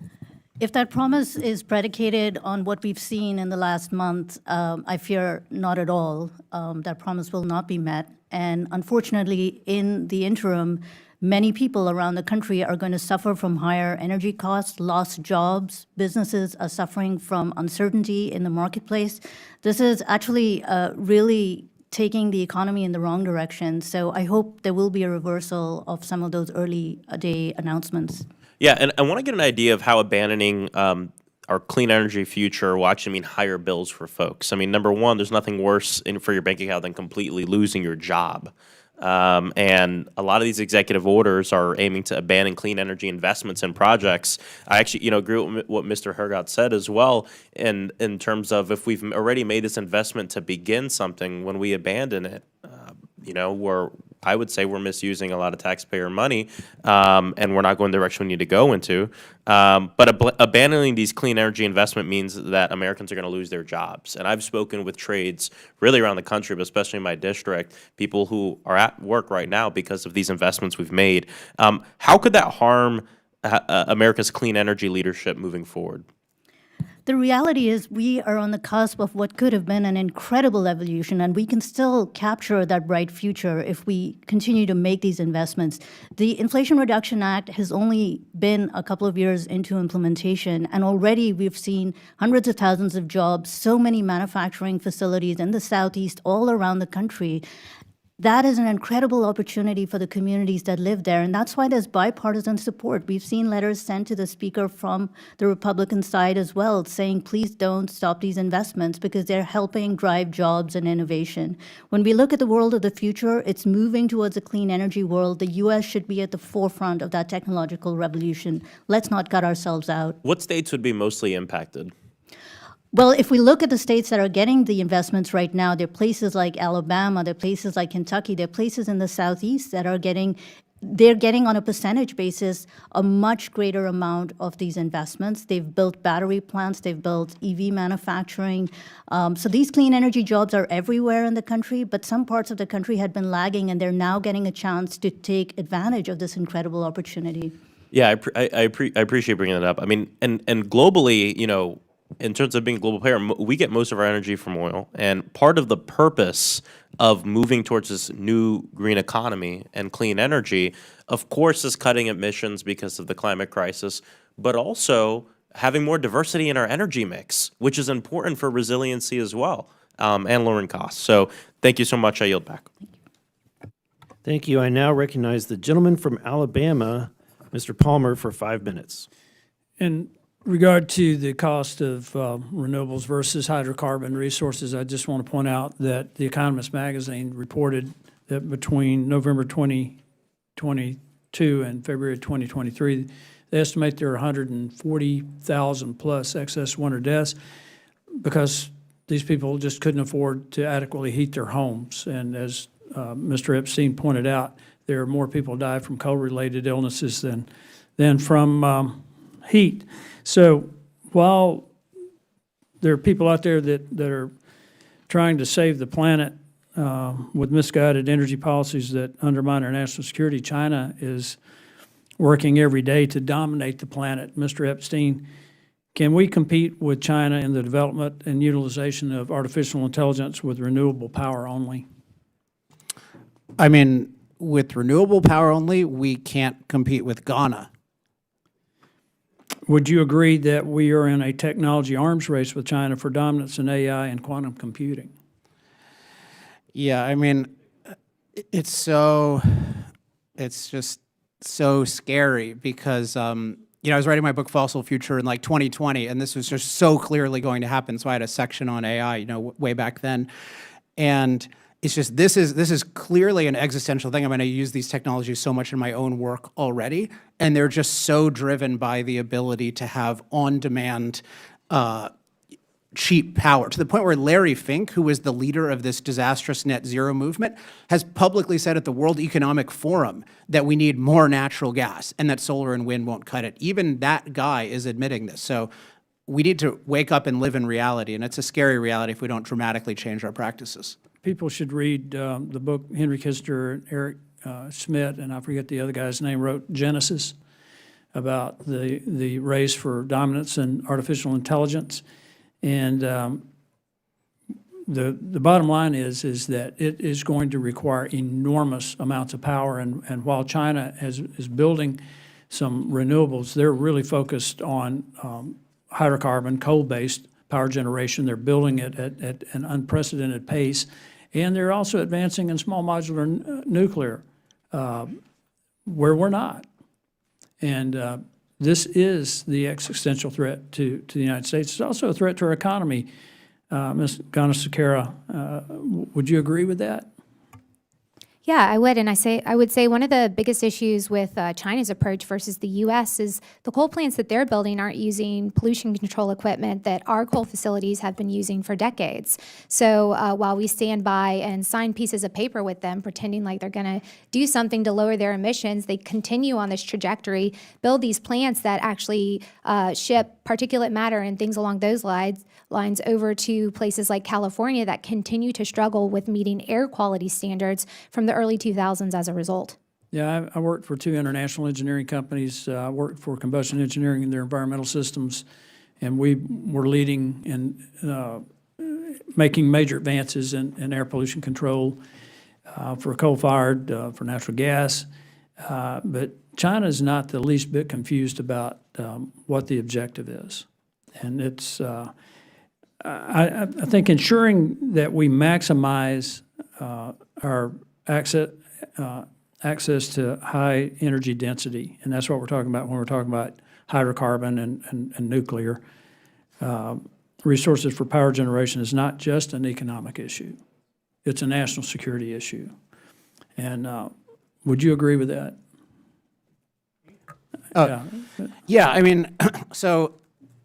If that promise is predicated on what we've seen in the last month, I fear not at all. That promise will not be met. And unfortunately, in the interim, many people around the country are going to suffer from higher energy costs, lost jobs. Businesses are suffering from uncertainty in the marketplace. This is actually really taking the economy in the wrong direction. So I hope there will be a reversal of some of those early day announcements. Yeah, and I want to get an idea of how abandoning our clean energy future will actually mean higher bills for folks. I mean, number one, there's nothing worse for your bank account than completely losing your job. And a lot of these executive orders are aiming to abandon clean energy investments and projects. I actually, agree with what Mr. Hergott said as well, in terms of if we've already made this investment to begin something, when we abandon it, I would say we're misusing a lot of taxpayer money, and we're not going the direction we need to go into. But abandoning these clean energy investment means that Americans are going to lose their jobs. And I've spoken with trades really around the country, but especially in my district, people who are at work right now because of these investments we've made. How could that harm America's clean energy leadership moving forward? The reality is we are on the cusp of what could have been an incredible evolution, and we can still capture that bright future if we continue to make these investments. The Inflation Reduction Act has only been a couple of years into implementation, and already we've seen hundreds of thousands of jobs, so many manufacturing facilities in the Southeast, all around the country. That is an incredible opportunity for the communities that live there, and that's why there's bipartisan support. We've seen letters sent to the Speaker from the Republican side as well, saying, please don't stop these investments because they're helping drive jobs and innovation. When we look at the world of the future, it's moving towards a clean energy world. The U.S. should be at the forefront of that technological revolution. Let's not cut ourselves out. What states would be mostly impacted? Well, if we look at the states that are getting the investments right now, there are places like Alabama, there are places like Kentucky, there are places in the Southeast that are they're getting on a percentage basis a much greater amount of these investments. They've built battery plants, they've built EV manufacturing. So these clean energy jobs are everywhere in the country, but some parts of the country had been lagging, and they're now getting a chance to take advantage of this incredible opportunity. Yeah, I appreciate bringing that up. I mean, and globally, in terms of being a global player, we get most of our energy from oil. And part of the purpose of moving towards this new green economy and clean energy, of course, is cutting emissions because of the climate crisis, but also having more diversity in our energy mix, which is important for resiliency as well, and lowering costs. So thank you so much. I yield back. Thank you. I now recognize the gentleman from Alabama, Mr. Palmer, for 5 minutes. In regard to the cost of renewables versus hydrocarbon resources, I just want to point out that The Economist magazine reported that between November 2022 and February 2023, they estimate there are 140,000 plus excess winter deaths because these people just couldn't afford to adequately heat their homes. And as Mr. Epstein pointed out, there are more people die from cold-related illnesses than from heat. So while there are people out there that are trying to save the planet with misguided energy policies that undermine our national security, China is working every day to dominate the planet. Mr. Epstein, can we compete with China in the development and utilization of artificial intelligence with renewable power only? I mean, with renewable power only, we can't compete with Ghana. Would you agree that we are in a technology arms race with China for dominance in AI and quantum computing? Yeah, I mean, it's just so scary because, I was writing my book Fossil Future in like 2020, and this was just so clearly going to happen. So I had a section on AI, way back then. And it's just, this is clearly an existential thing. I mean, I use these technologies so much in my own work already, and they're just so driven by the ability to have on-demand, cheap power, to the point where Larry Fink, who is the leader of this disastrous net zero movement, has publicly said at the World Economic Forum that we need more natural gas and that solar and wind won't cut it. Even that guy is admitting this. So we need to wake up and live in reality, and it's a scary reality if we don't dramatically change our practices. People should read the book Henry Kissinger and Eric Schmidt, and I forget the other guy's name, wrote Genesis, about the race for dominance in artificial intelligence. And the bottom line is that it is going to require enormous amounts of power. And while China is building some renewables, they're really focused on hydrocarbon, coal-based power generation. They're building it at an unprecedented pace. And they're also advancing in small modular nuclear, where we're not. And this is the existential threat to the United States. It's also a threat to our economy. Ms. Ganesekera, would you agree with that? Yeah, I would. And I would say one of the biggest issues with China's approach versus the U.S. is the coal plants that they're building aren't using pollution control equipment that our coal facilities have been using for decades. So while we stand by and sign pieces of paper with them, pretending like they're going to do something to lower their emissions, they continue on this trajectory, build these plants that actually ship particulate matter and things along those lines over to places like California that continue to struggle with meeting air quality standards from the early 2000s as a result. Yeah, I worked for 2 international engineering companies. I worked for Combustion Engineering and their environmental systems, and we were leading in making major advances in air pollution control for coal-fired, for natural gas. But China is not the least bit confused about what the objective is. And it's, I think ensuring that we maximize our access to high energy density, and that's what we're talking about when we're talking about hydrocarbon and nuclear. Resources for power generation is not just an economic issue. It's a national security issue. And would you agree with that? Yeah, I mean, so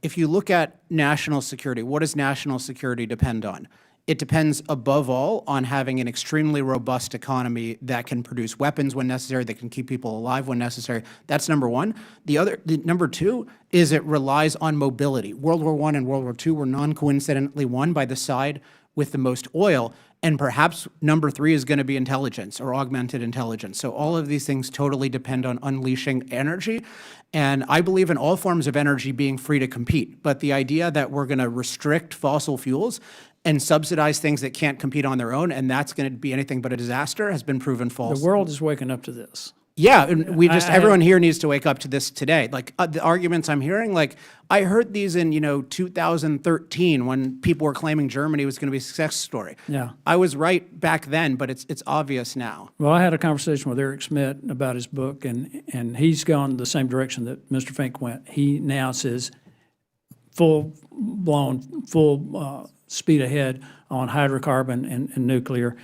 if you look at national security, what does national security depend on? It depends above all on having an extremely robust economy that can produce weapons when necessary, that can keep people alive when necessary. That's number one. Number two is it relies on mobility. World War I and World War II were non-coincidentally won by the side with the most oil. And perhaps number three is going to be intelligence or augmented intelligence. So all of these things totally depend on unleashing energy. And I believe in all forms of energy being free to compete. But the idea that we're going to restrict fossil fuels and subsidize things that can't compete on their own, and that's going to be anything but a disaster, has been proven false. The world is waking up to this. Yeah, and we just, everyone here needs to wake up to this today. Like, the arguments I'm hearing, like, I heard these in, 2013 when people were claiming Germany was going to be a success story. Yeah. I was right back then, but it's obvious now. Well, I had a conversation with Eric Schmidt about his book, and he's gone the same direction that Mr. Fink went. He now says full-blown, full speed ahead on hydrocarbon and nuclear.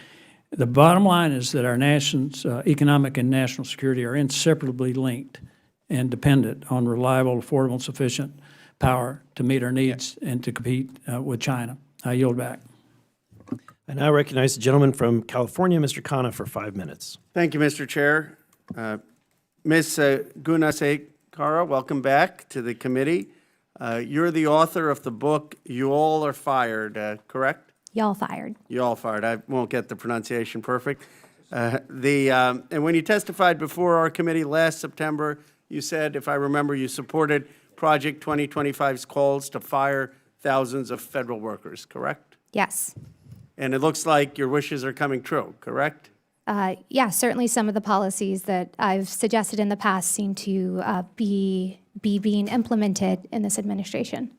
The bottom line is that our nation's economic and national security are inseparably linked and dependent on reliable, affordable, and sufficient power to meet our needs and to compete with China. I yield back. I now recognize the gentleman from California, Mr. Khanna, for 5 minutes. Thank you, Mr. Chair. Ms. Gunasekara, welcome back to the committee. You're the author of the book, You All Are Fired, correct? Y'all fired. You all fired. I won't get the pronunciation perfect. And when you testified before our committee last September, you said, if I remember, you supported Project 2025's calls to fire thousands of federal workers, correct? Yes. And it looks like your wishes are coming true, correct? Yeah, certainly some of the policies that I've suggested in the past seem to be being implemented in this administration.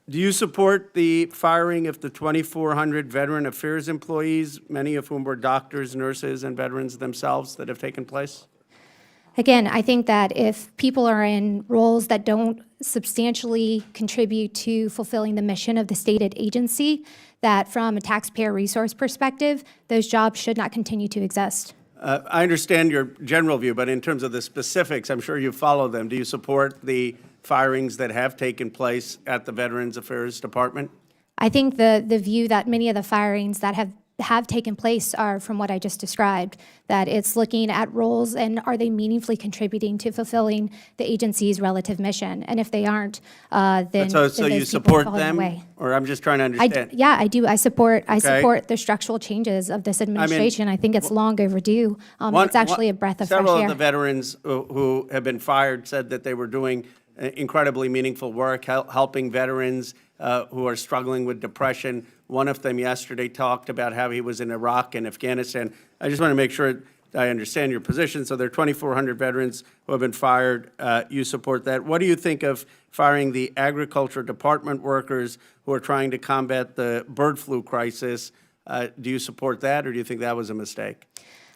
Do you support the firing of the 2,400 Veteran Affairs employees, many of whom were doctors, nurses, and veterans themselves, that have taken place? Again, I think that if people are in roles that don't substantially contribute to fulfilling the mission of the stated agency, that from a taxpayer resource perspective, those jobs should not continue to exist. I understand your general view, but in terms of the specifics, I'm sure you follow them. Do you support the firings that have taken place at the Veterans Affairs Department? I think the view that many of the firings that have taken place are from what I just described, that it's looking at roles and are they meaningfully contributing to fulfilling the agency's relative mission? And if they aren't, then So then you those people support fall them? away. Or I'm just trying to understand. Yeah, I do. I support Okay. the structural changes of this administration. I think it's long overdue. It's actually a breath of fresh Several of air. the veterans who have been fired said that they were doing incredibly meaningful work, helping veterans who are struggling with depression. One of them yesterday talked about how he was in Iraq and Afghanistan. I just want to make sure I understand your position. So there are 2,400 veterans who have been fired. You support that. What do you think of firing the Agriculture Department workers who are trying to combat the bird flu crisis? Do you support that, or do you think that was a mistake?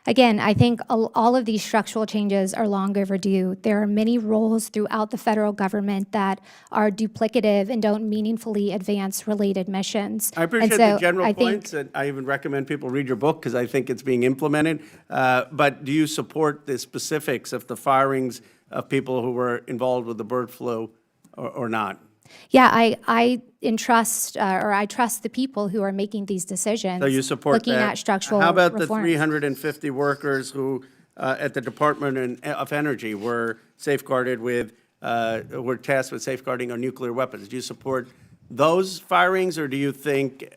Again, I think all of these structural changes are long overdue. There are many roles throughout the federal government that are duplicative and don't meaningfully advance related missions. I appreciate And so the general I think- points, and I even recommend people read your book because I think it's being implemented. But do you support the specifics of the firings of people who were involved with the bird flu or not? Yeah, I entrust, or I trust the people who are making these decisions. So you support looking that. at structural How about the reforms. 350 workers who, at the Department of Energy, were safeguarded with, were tasked with safeguarding our nuclear weapons? Do you support those firings, or do you think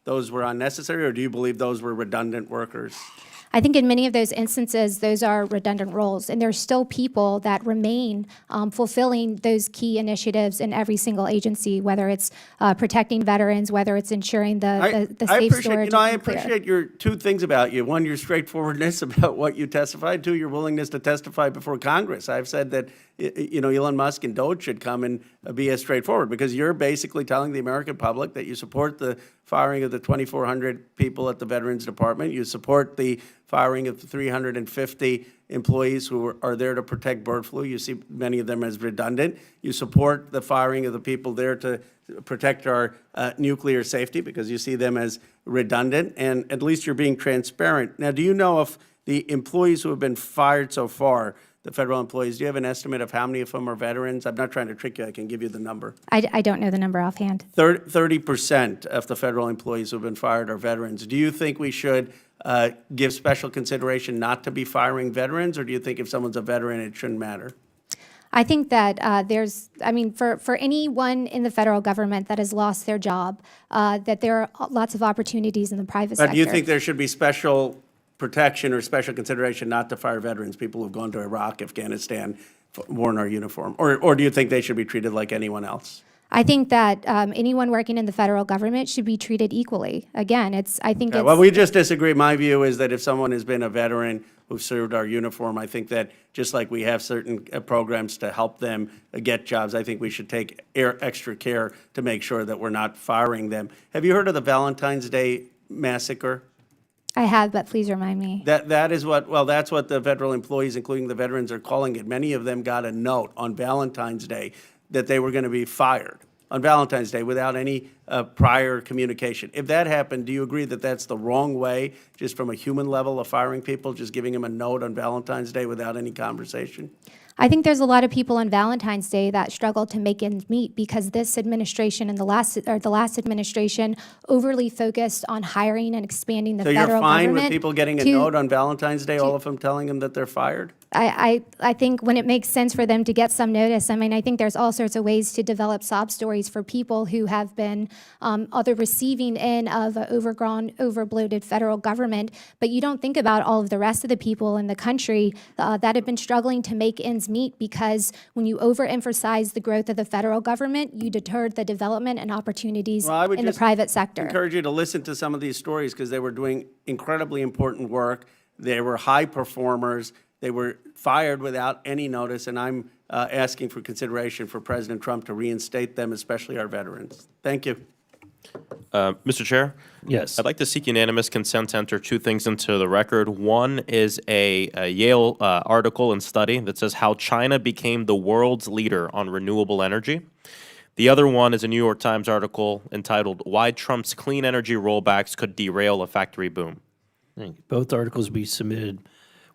those were unnecessary, or do you believe those were redundant workers? I think in many of those instances, those are redundant roles, and there's still people that remain fulfilling those key initiatives in every single agency, whether it's protecting veterans, whether it's ensuring the safe storage I of nuclear. appreciate your two things about you. One, your straightforwardness about what you testified. Two, your willingness to testify before Congress. I've said that, Elon Musk and Doge should come and be as straightforward, because you're basically telling the American public that you support the firing of the 2,400 people at the Veterans Department. You support the firing of the 350 employees who are there to protect bird flu. You see many of them as redundant. You support the firing of the people there to protect our nuclear safety, because you see them as redundant, and at least you're being transparent. Now, do you know if the employees who have been fired so far, the federal employees, do you have an estimate of how many of them are veterans? I'm not trying to trick you. I can give you the number. I don't know the number offhand. 30% of the federal employees who have been fired are veterans. Do you think we should give special consideration not to be firing veterans, or do you think if someone's a veteran, it shouldn't matter? I think that for anyone in the federal government that has lost their job, that there are lots of opportunities in the private sector. But do you think there should be special protection or special consideration not to fire veterans, people who've gone to Iraq, Afghanistan, worn our uniform? Or do you think they should be treated like anyone else? I think that anyone working in the federal government should be treated equally. Again, I think it's. Well, we just disagree. My view is that if someone has been a veteran who've served our uniform. I think that just like we have certain programs to help them get jobs, I think we should take extra care to make sure that we're not firing them. Have you heard of the Valentine's Day massacre? I have, but please remind me. That is what, well, that's what the federal employees, including the veterans, are calling it. Many of them got a note on Valentine's Day that they were going to be fired on Valentine's Day without any prior communication. If that happened, do you agree that that's the wrong way, just from a human level, of firing people, just giving them a note on Valentine's Day without any conversation? I think there's a lot of people on Valentine's Day that struggle to make ends meet because this administration and the last administration overly focused on hiring and expanding the So you're federal fine government. with people getting a note on Valentine's Day, all of them telling them that they're fired? I think when it makes sense for them to get some notice, I mean, I think there's all sorts of ways to develop sob stories for people who have been on the receiving end of an overgrown, overbloated federal government, but you don't think about all of the rest of the people in the country that have been struggling to make ends meet because when you overemphasize the growth of the federal government, you deterred the development and opportunities Well, I would in the just private sector. encourage you to listen to some of these stories because they were doing incredibly important work. They were high performers. They were fired without any notice, and I'm asking for consideration for President Trump to reinstate them, especially our veterans. Thank you. Mr. Chair? Yes. I'd like to seek unanimous consent to enter two things into the record. One is a Yale article and study that says how China became the world's leader on renewable energy. The other one is a New York Times article entitled Why Trump's Clean Energy Rollbacks Could Derail a Factory Boom. Both articles be submitted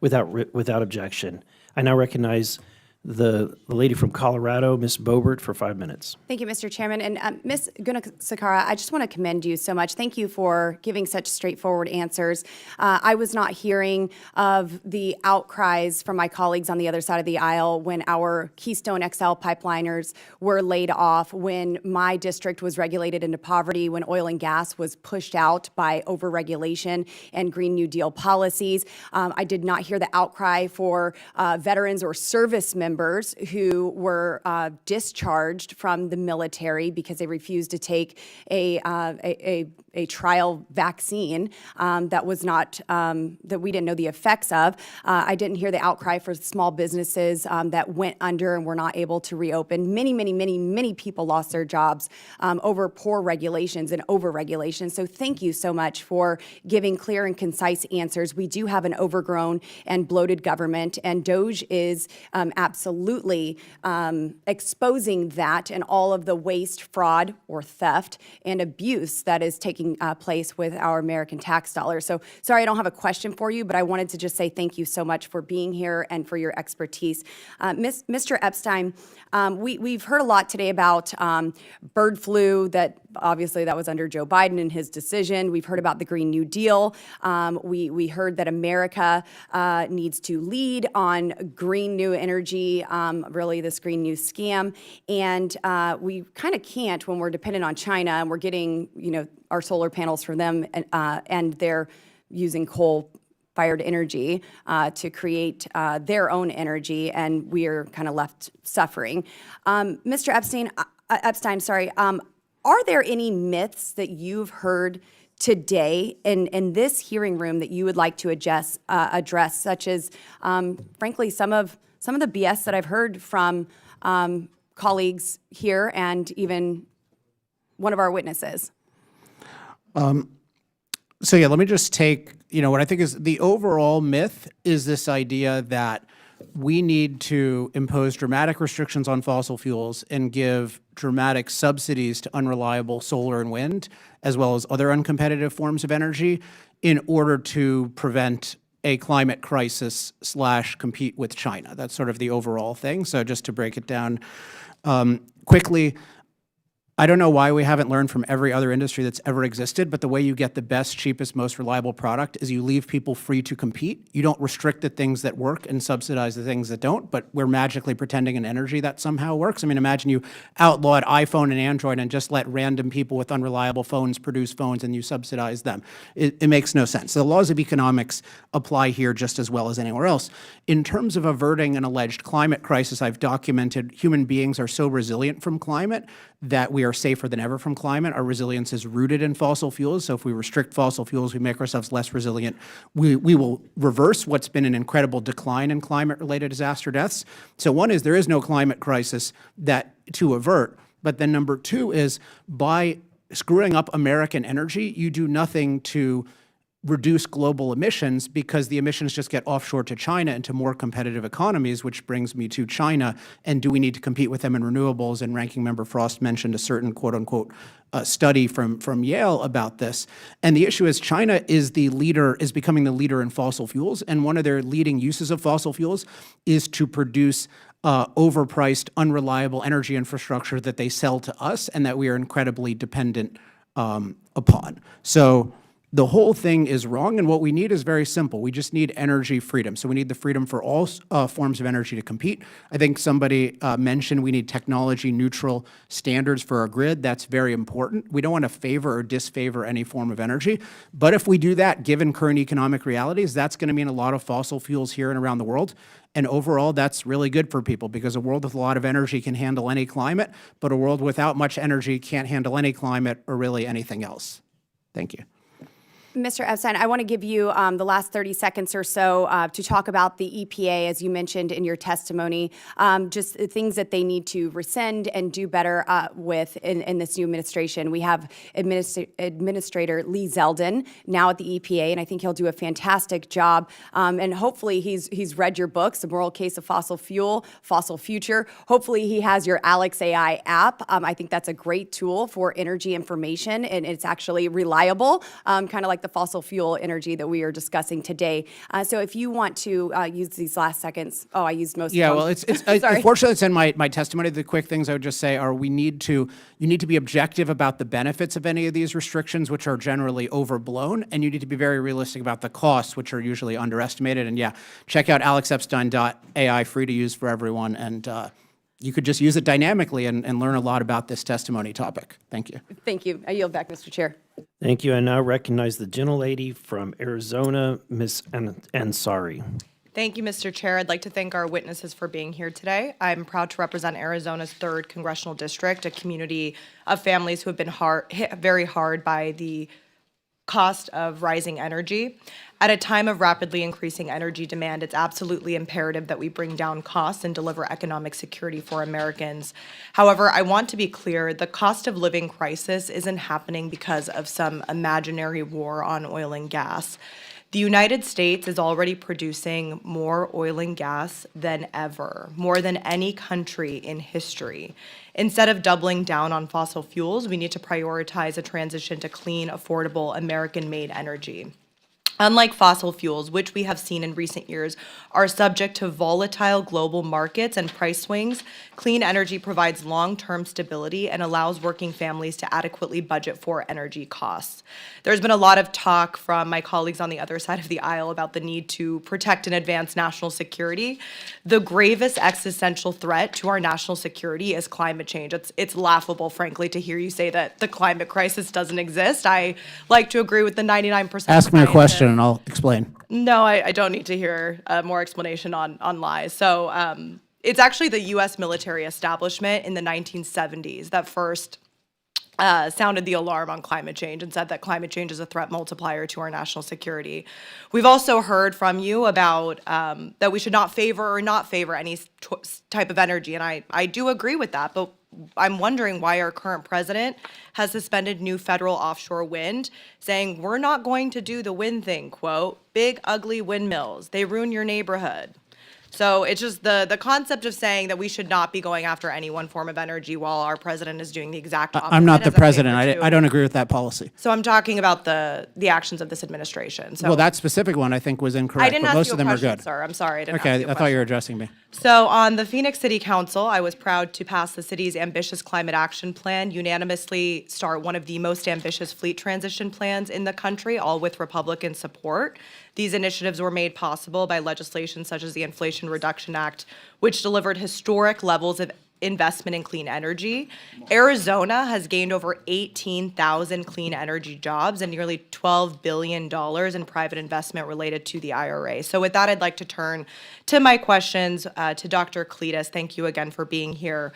without objection. I now recognize the lady from Colorado, Ms. Boebert, for 5 minutes. Thank you, Mr. Chairman. And Ms. Gunasakara, I just want to commend you so much. Thank you for giving such straightforward answers. I was not hearing of the outcries from my colleagues on the other side of the aisle when our Keystone XL pipeliners were laid off, when my district was regulated into poverty, when oil and gas was pushed out by overregulation and Green New Deal policies. I did not hear the outcry for veterans or service members who were discharged from the military because they refused to take a trial vaccine that was not that we didn't know the effects of. I didn't hear the outcry for small businesses that went under and were not able to reopen. Many people lost their jobs over poor regulations and overregulation. So thank you so much for giving clear and concise answers. We do have an overgrown and bloated government, and DOGE is absolutely exposing that and all of the waste, fraud, or theft and abuse that is taking place with our American tax dollars. So sorry, I don't have a question for you, but I wanted to just say thank you so much for being here and for your expertise. Mr. Epstein, we've heard a lot today about bird flu, that obviously that was under Joe Biden and his decision. We've heard about the Green New Deal. We heard that America needs to lead on green new energy, really this green new scam. And we kind of can't when we're dependent on China and we're getting, our solar panels from them and they're using coal-fired energy to create their own energy, and we are kind of left suffering. Mr. Epstein, are there any myths that you've heard today in this hearing room that you would like to address, such as, frankly, some of the BS that I've heard from colleagues here and even one of our witnesses? So yeah, let me just take, what I think is the overall myth is this idea that we need to impose dramatic restrictions on fossil fuels and give dramatic subsidies to unreliable solar and wind, as well as other uncompetitive forms of energy, in order to prevent a climate crisis / compete with China. That's sort of the overall thing. So just to break it down quickly, I don't know why we haven't learned from every other industry that's ever existed, but the way you get the best, cheapest, most reliable product is you leave people free to compete. You don't restrict the things that work and subsidize the things that don't, but we're magically pretending in energy that somehow works. I mean, imagine you outlawed iPhone and Android and just let random people with unreliable phones produce phones and you subsidize them. It makes no sense. So the laws of economics apply here just as well as anywhere else. In terms of averting an alleged climate crisis, I've documented human beings are so resilient from climate that we are are safer than ever from climate. Our resilience is rooted in fossil fuels. So if we restrict fossil fuels, we make ourselves less resilient. We will reverse what's been an incredible decline in climate-related disaster deaths. So one is there is no climate crisis to avert. But then number two is by screwing up American energy, you do nothing to reduce global emissions because the emissions just get offshore to China and to more competitive economies, which brings me to China. And do we need to compete with them in renewables? And Ranking Member Frost mentioned a certain quote unquote study from Yale about this. And the issue is China is becoming the leader in fossil fuels. And one of their leading uses of fossil fuels is to produce overpriced, unreliable energy infrastructure that they sell to us and that we are incredibly dependent upon. So the whole thing is wrong, and what we need is very simple. We just need energy freedom. So we need the freedom for all forms of energy to compete. I think somebody mentioned we need technology-neutral standards for our grid. That's very important. We don't want to favor or disfavor any form of energy. But if we do that, given current economic realities, that's going to mean a lot of fossil fuels here and around the world. And overall, that's really good for people because a world with a lot of energy can handle any climate, but a world without much energy can't handle any climate or really anything else. Thank you. Mr. Epstein, I want to give you the last 30 seconds or so to talk about the EPA, as you mentioned in your testimony, just things that they need to rescind and do better with in this new administration. We have Administrator Lee Zeldin now at the EPA, and I think he'll do a fantastic job. And hopefully he's read your books, The Moral Case of Fossil Fuel, Fossil Future. Hopefully he has your Alex AI app. I think that's a great tool for energy information, and it's actually reliable, kind of like the fossil fuel energy that we are discussing today. So if you want to use these last seconds, I used most of them. Yeah, well, unfortunately, it's in my testimony. The quick things I would just say are you need to be objective about the benefits of any of these restrictions, which are generally overblown, and you need to be very realistic about the costs, which are usually underestimated. And yeah, check out alexepstein.ai, free to use for everyone, and you could just use it dynamically and learn a lot about this testimony topic. Thank you. Thank you. I yield back, Mr. Chair. Thank you. I now recognize the gentlelady from Arizona, Ms. Ansari. Thank you, Mr. Chair. I'd like to thank our witnesses for being here today. I'm proud to represent Arizona's 3rd Congressional District, a community of families who have been hit very hard by the cost of rising energy. At a time of rapidly increasing energy demand, it's absolutely imperative that we bring down costs and deliver economic security for Americans. However, I want to be clear, the cost of living crisis isn't happening because of some imaginary war on oil and gas. The United States is already producing more oil and gas than ever, more than any country in history. Instead of doubling down on fossil fuels, we need to prioritize a transition to clean, affordable, American-made energy. Unlike fossil fuels, which we have seen in recent years are subject to volatile global markets and price swings, clean energy provides long-term stability and allows working families to adequately budget for energy costs. There's been a lot of talk from my colleagues on the other side of the aisle about the need to protect and advance national security. The gravest existential threat to our national security is climate change. It's laughable, frankly, to hear you say that the climate crisis doesn't exist. I like to agree with the 99%. Ask me a question and I'll explain. No, I don't need to hear more explanation on lies. So it's actually the U.S. military establishment in the 1970s that first sounded the alarm on climate change and said that climate change is a threat multiplier to our national security. We've also heard from you about that we should not favor any type of energy, and I do agree with that, but I'm wondering why our current president has suspended new federal offshore wind, saying we're not going to do the wind thing, quote, big ugly windmills, they ruin your neighborhood. So it's just the concept of saying that we should not be going after any one form of energy while our president is doing the exact opposite. I'm not the as a favor president. to- I don't agree with that policy. So I'm talking about the actions of this administration. So Well, that specific one I think was incorrect, I didn't but ask most you of a them are question, good. sir. I'm sorry. I didn't Okay, ask you a I thought you were question. addressing me. So on the Phoenix City Council, I was proud to pass the city's ambitious climate action plan, unanimously start one of the most ambitious fleet transition plans in the country, all with Republican support. These initiatives were made possible by legislation such as the Inflation Reduction Act, which delivered historic levels of investment in clean energy. Arizona has gained over 18,000 clean energy jobs and nearly $12 billion in private investment related to the IRA. So with that, I'd like to turn to my questions to Dr. Cletus. Thank you again for being here.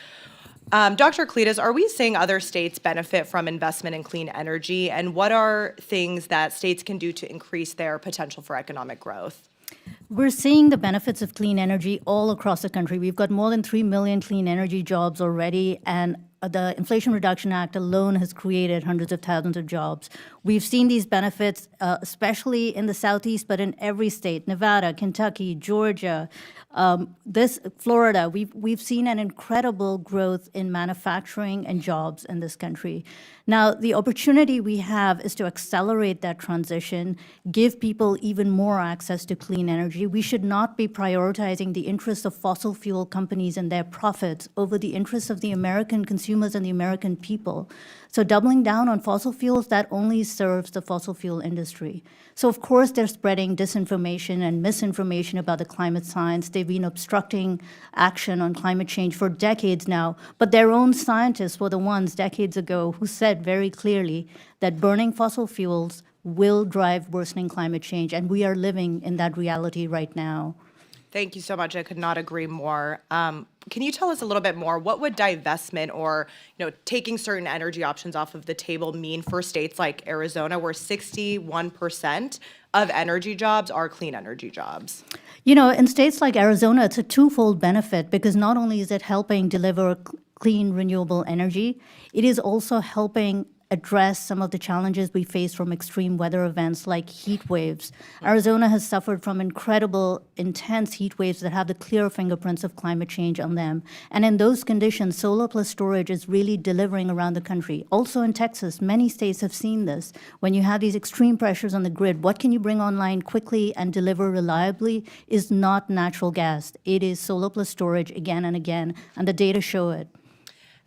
Dr. Cletus, are we seeing other states benefit from investment in clean energy? And what are things that states can do to increase their potential for economic growth? We're seeing the benefits of clean energy all across the country. We've got more than 3 million clean energy jobs already, and the Inflation Reduction Act alone has created hundreds of thousands of jobs. We've seen these benefits, especially in the Southeast, but in every state, Nevada, Kentucky, Georgia, Florida. We've seen an incredible growth in manufacturing and jobs in this country. Now, the opportunity we have is to accelerate that transition, give people even more access to clean energy. We should not be prioritizing the interests of fossil fuel companies and their profits over the interests of the American consumers and the American people. So doubling down on fossil fuels, that only serves the fossil fuel industry. So of course they're spreading disinformation and misinformation about the climate science. They've been obstructing action on climate change for decades now, but their own scientists were the ones decades ago who said very clearly that burning fossil fuels will drive worsening climate change, and we are living in that reality right now. Thank you so much. I could not agree more. Can you tell us a little bit more? What would divestment or taking certain energy options off of the table mean for states like Arizona, where 61% of energy jobs are clean energy jobs? In states like Arizona, it's a twofold benefit because not only is it helping deliver clean, renewable energy, it is also helping address some of the challenges we face from extreme weather events like heat waves. Arizona has suffered from incredible, intense heat waves that have the clear fingerprints of climate change on them. And in those conditions, solar plus storage is really delivering around the country. Also in Texas, many states have seen this. When you have these extreme pressures on the grid, what can you bring online quickly and deliver reliably is not natural gas. It is solar plus storage again and again, and the data show it.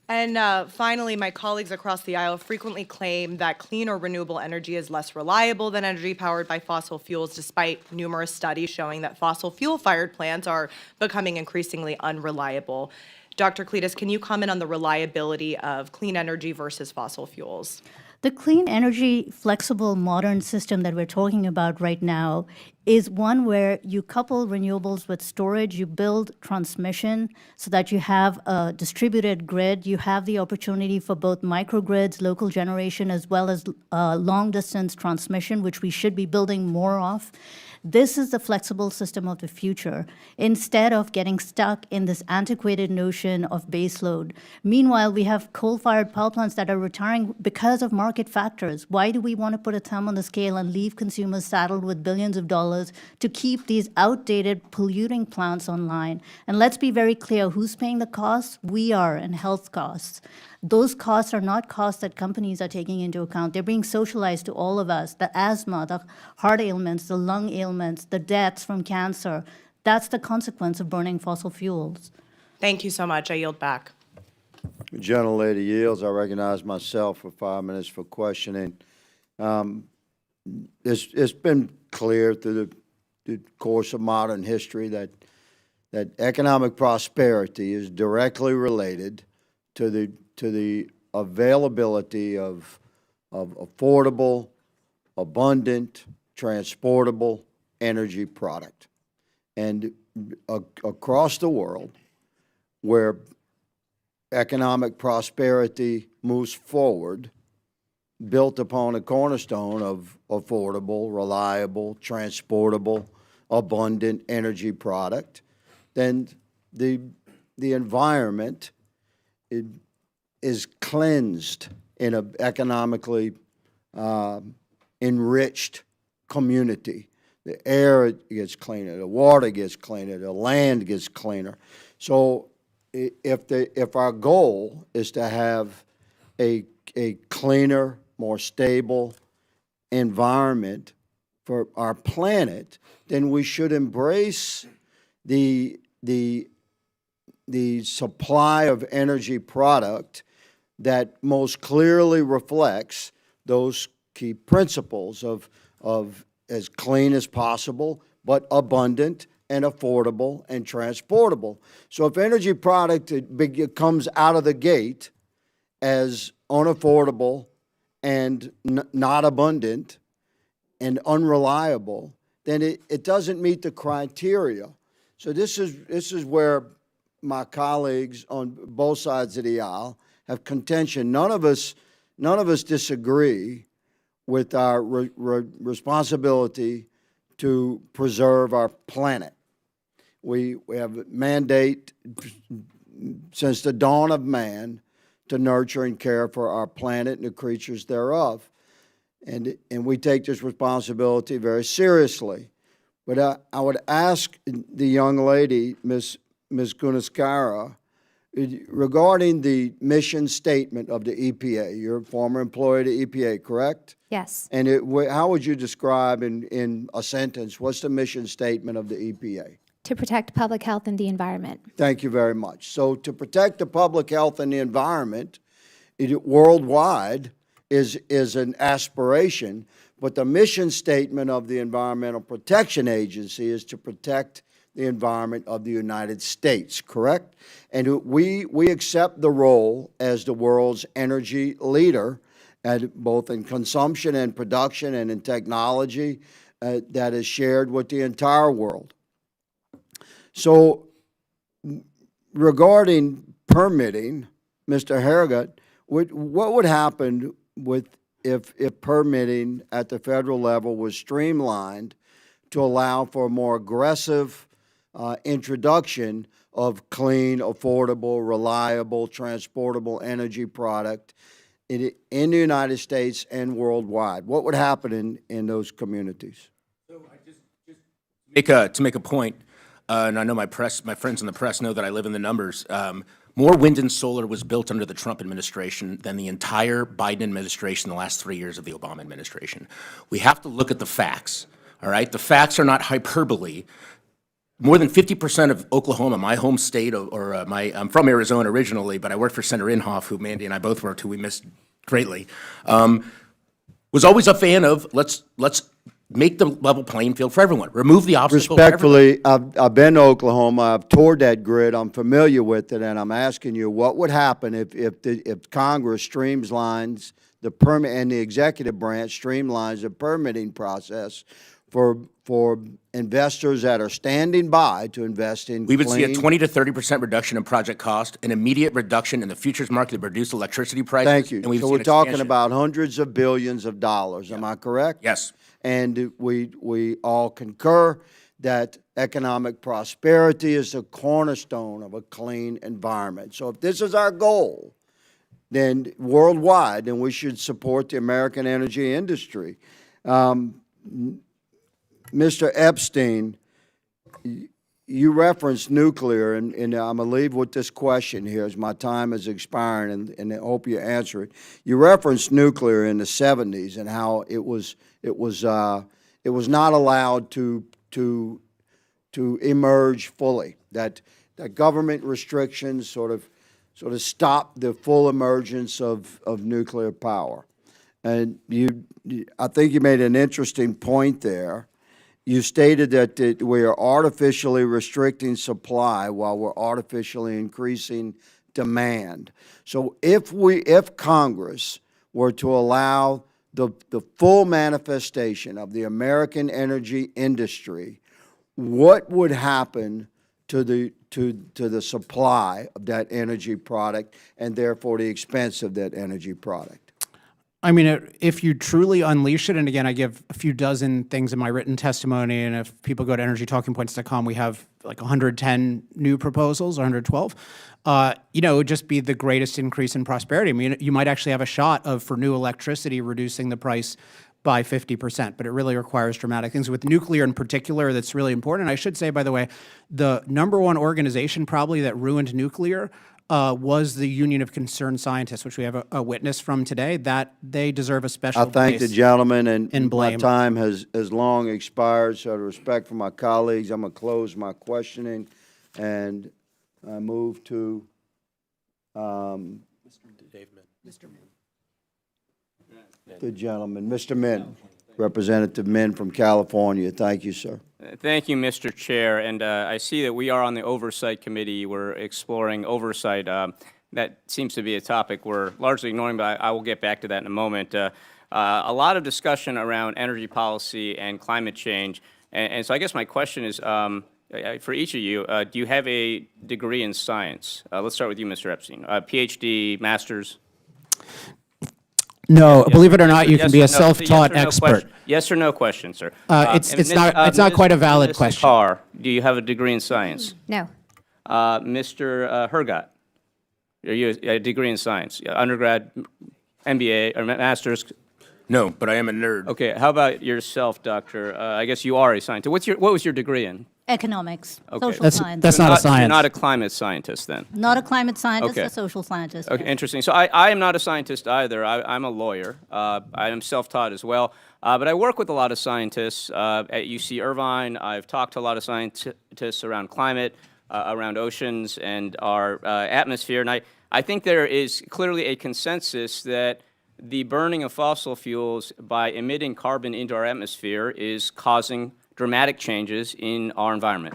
And finally, my colleagues across the aisle frequently claim that clean or renewable energy is less reliable than energy powered by fossil fuels, despite numerous studies showing that fossil fuel-fired plants are becoming increasingly unreliable. Dr. Cletus, can you comment on the reliability of clean energy versus fossil fuels? The clean energy, flexible, modern system that we're talking about right now is one where you couple renewables with storage, you build transmission so that you have a distributed grid, you have the opportunity for both microgrids, local generation, as well as long-distance transmission, which we should be building more of. This is the flexible system of the future, instead of getting stuck in this antiquated notion of baseload. Meanwhile, we have coal-fired power plants that are retiring because of market factors. Why do we want to put a thumb on the scale and leave consumers saddled with billions of dollars to keep these outdated, polluting plants online? And let's be very clear, who's paying the costs? We are, in health costs. Those costs are not costs that companies are taking into account. They're being socialized to all of us. The asthma, the heart ailments, the lung ailments, the deaths from cancer. That's the consequence of burning fossil fuels. Thank you so much. I yield back. The gentlelady yields. I recognize myself for 5 minutes for questioning. It's been clear through the course of modern history that economic prosperity is directly related to the availability of affordable, abundant, transportable energy product. And across the world, where economic prosperity moves forward, built upon a cornerstone of affordable, reliable, transportable, abundant energy product, then the environment is cleansed in an economically enriched community. The air gets cleaner, the water gets cleaner, the land gets cleaner. So if our goal is to have a cleaner, more stable environment for our planet, then we should embrace the supply of energy product that most clearly reflects those key principles of as clean as possible, but abundant and affordable and transportable. So if energy product comes out of the gate as unaffordable and not abundant and unreliable, then it doesn't meet the criteria. So this is where my colleagues on both sides of the aisle have contention. None of us disagree with our responsibility to preserve our planet. We have a mandate since the dawn of man to nurture and care for our planet and the creatures thereof. And we take this responsibility very seriously. But I would ask the young lady, Ms. Gunaskara, regarding the mission statement of the EPA. You're a former employee of the EPA, correct? Yes. And how would you describe in a sentence, what's the mission statement of the EPA? To protect public health and the environment. Thank you very much. So to protect the public health and the environment worldwide is an aspiration, but the mission statement of the Environmental Protection Agency is to protect the environment of the United States, correct? And we accept the role as the world's energy leader, both in consumption and production and in technology that is shared with the entire world. So regarding permitting, Mr. Harrigan, what would happen if permitting at the federal level was streamlined to allow for a more aggressive introduction of clean, affordable, reliable, transportable energy product in the United States and worldwide? What would happen in those communities? To make a point, and I know my friends in the press know that I live in the numbers, more wind and solar was built under the Trump administration than the entire Biden administration the last 3 years of the Obama administration. We have to look at the facts, all right? The facts are not hyperbole. More than 50% of Oklahoma, my home state, I'm from Arizona originally, but I worked for Senator Inhofe, who Mandy and I both worked, who we missed greatly, was always a fan of let's make the level playing field for everyone. Remove the obstacle. Respectfully, I've been to Oklahoma. I've toured that grid. I'm familiar with it, and I'm asking you, what would happen if Congress streamlines the permit and the executive branch streamlines the permitting process for investors that are standing by to invest in We would see a clean- 20 to 30% reduction in project cost, an immediate reduction in the futures market to reduce electricity prices. Thank you. And we've So seen we're talking expansion. about hundreds of billions of dollars. Am I correct? Yes. And we all concur that economic prosperity is the cornerstone of a clean environment. So if this is our goal, then worldwide, then we should support the American energy industry. Mr. Epstein, you referenced nuclear, and I'm going to leave with this question here as my time is expiring, and I hope you answer it. You referenced nuclear in the 70s and how it was not allowed to emerge fully. That government restrictions sort of stopped the full emergence of nuclear power. And I think you made an interesting point there. You stated that we are artificially restricting supply while we're artificially increasing demand. So if Congress were to allow the full manifestation of the American energy industry, what would happen to the supply of that energy product and therefore the expense of that energy product? I mean, if you truly unleash it, and again, I give a few dozen things in my written testimony, and if people go to energytalkingpoints.com, we have like 110 new proposals, 112. It would just be the greatest increase in prosperity. I mean, you might actually have a shot of, for new electricity, reducing the price by 50%, but it really requires dramatic things. With nuclear in particular, that's really important. And I should say, by the way, the #1 organization probably that ruined nuclear was the Union of Concerned Scientists, which we have a witness from today, that they deserve a special I thank the place gentleman, and in my blame. time has long expired, so out of respect for my colleagues, I'm going to close my questioning, and I move to the gentleman, Mr. Min, Representative Min from California. Thank you, sir. Thank you, Mr. Chair. And I see that we are on the Oversight Committee. We're exploring oversight. That seems to be a topic we're largely ignoring, but I will get back to that in a moment. A lot of discussion around energy policy and climate change. And so I guess my question is, for each of you, do you have a degree in science? Let's start with you, Mr. Epstein. PhD, master's? No, believe it or not, you Yes can be or a no? It's self-taught yes or no expert. question. Yes or no question, sir. It's And not quite a valid Ms. question. Carr, do you have a degree in science? No. Mr. Hergott, are you a degree in science? Undergrad, MBA, or master's? No, but I am a nerd. Okay, how about yourself, doctor? I guess you are a scientist. What was your degree in? Economics, Okay. social science. That's not a You're science. not a climate scientist, then? Not a climate scientist, Okay. a social scientist. Okay, yes. interesting. So I am not a scientist either. I'm a lawyer. I am self-taught as well. But I work with a lot of scientists at UC Irvine. I've talked to a lot of scientists around climate, around oceans, and our atmosphere. And I think there is clearly a consensus that the burning of fossil fuels by emitting carbon into our atmosphere is causing dramatic changes in our environment.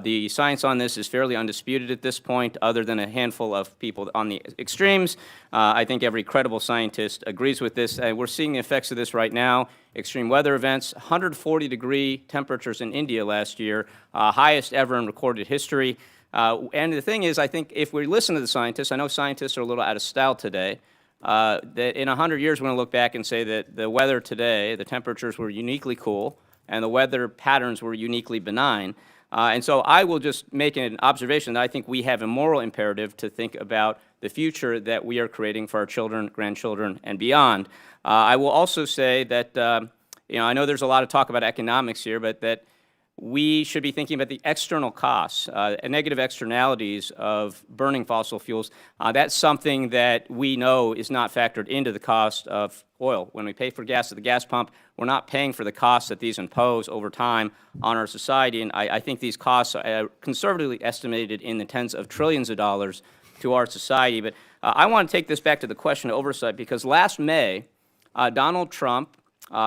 The science on this is fairly undisputed at this point, other than a handful of people on the extremes. I think every credible scientist agrees with this. We're seeing the effects of this right now. Extreme weather events, 140-degree temperatures in India last year, highest ever in recorded history. And the thing is, I think if we listen to the scientists, I know scientists are a little out of style today, that in 100 years we're going to look back and say that the weather today, the temperatures were uniquely cool, and the weather patterns were uniquely benign. And so I will just make an observation that I think we have a moral imperative to think about the future that we are creating for our children, grandchildren, and beyond. I will also say that, I know there's a lot of talk about economics here, but that we should be thinking about the external costs, negative externalities of burning fossil fuels. That's something that we know is not factored into the cost of oil. When we pay for gas at the gas pump, we're not paying for the costs that these impose over time on our society. And I think these costs are conservatively estimated in the tens of trillions of dollars to our society. But I want to take this back to the question of oversight, because last May, Donald Trump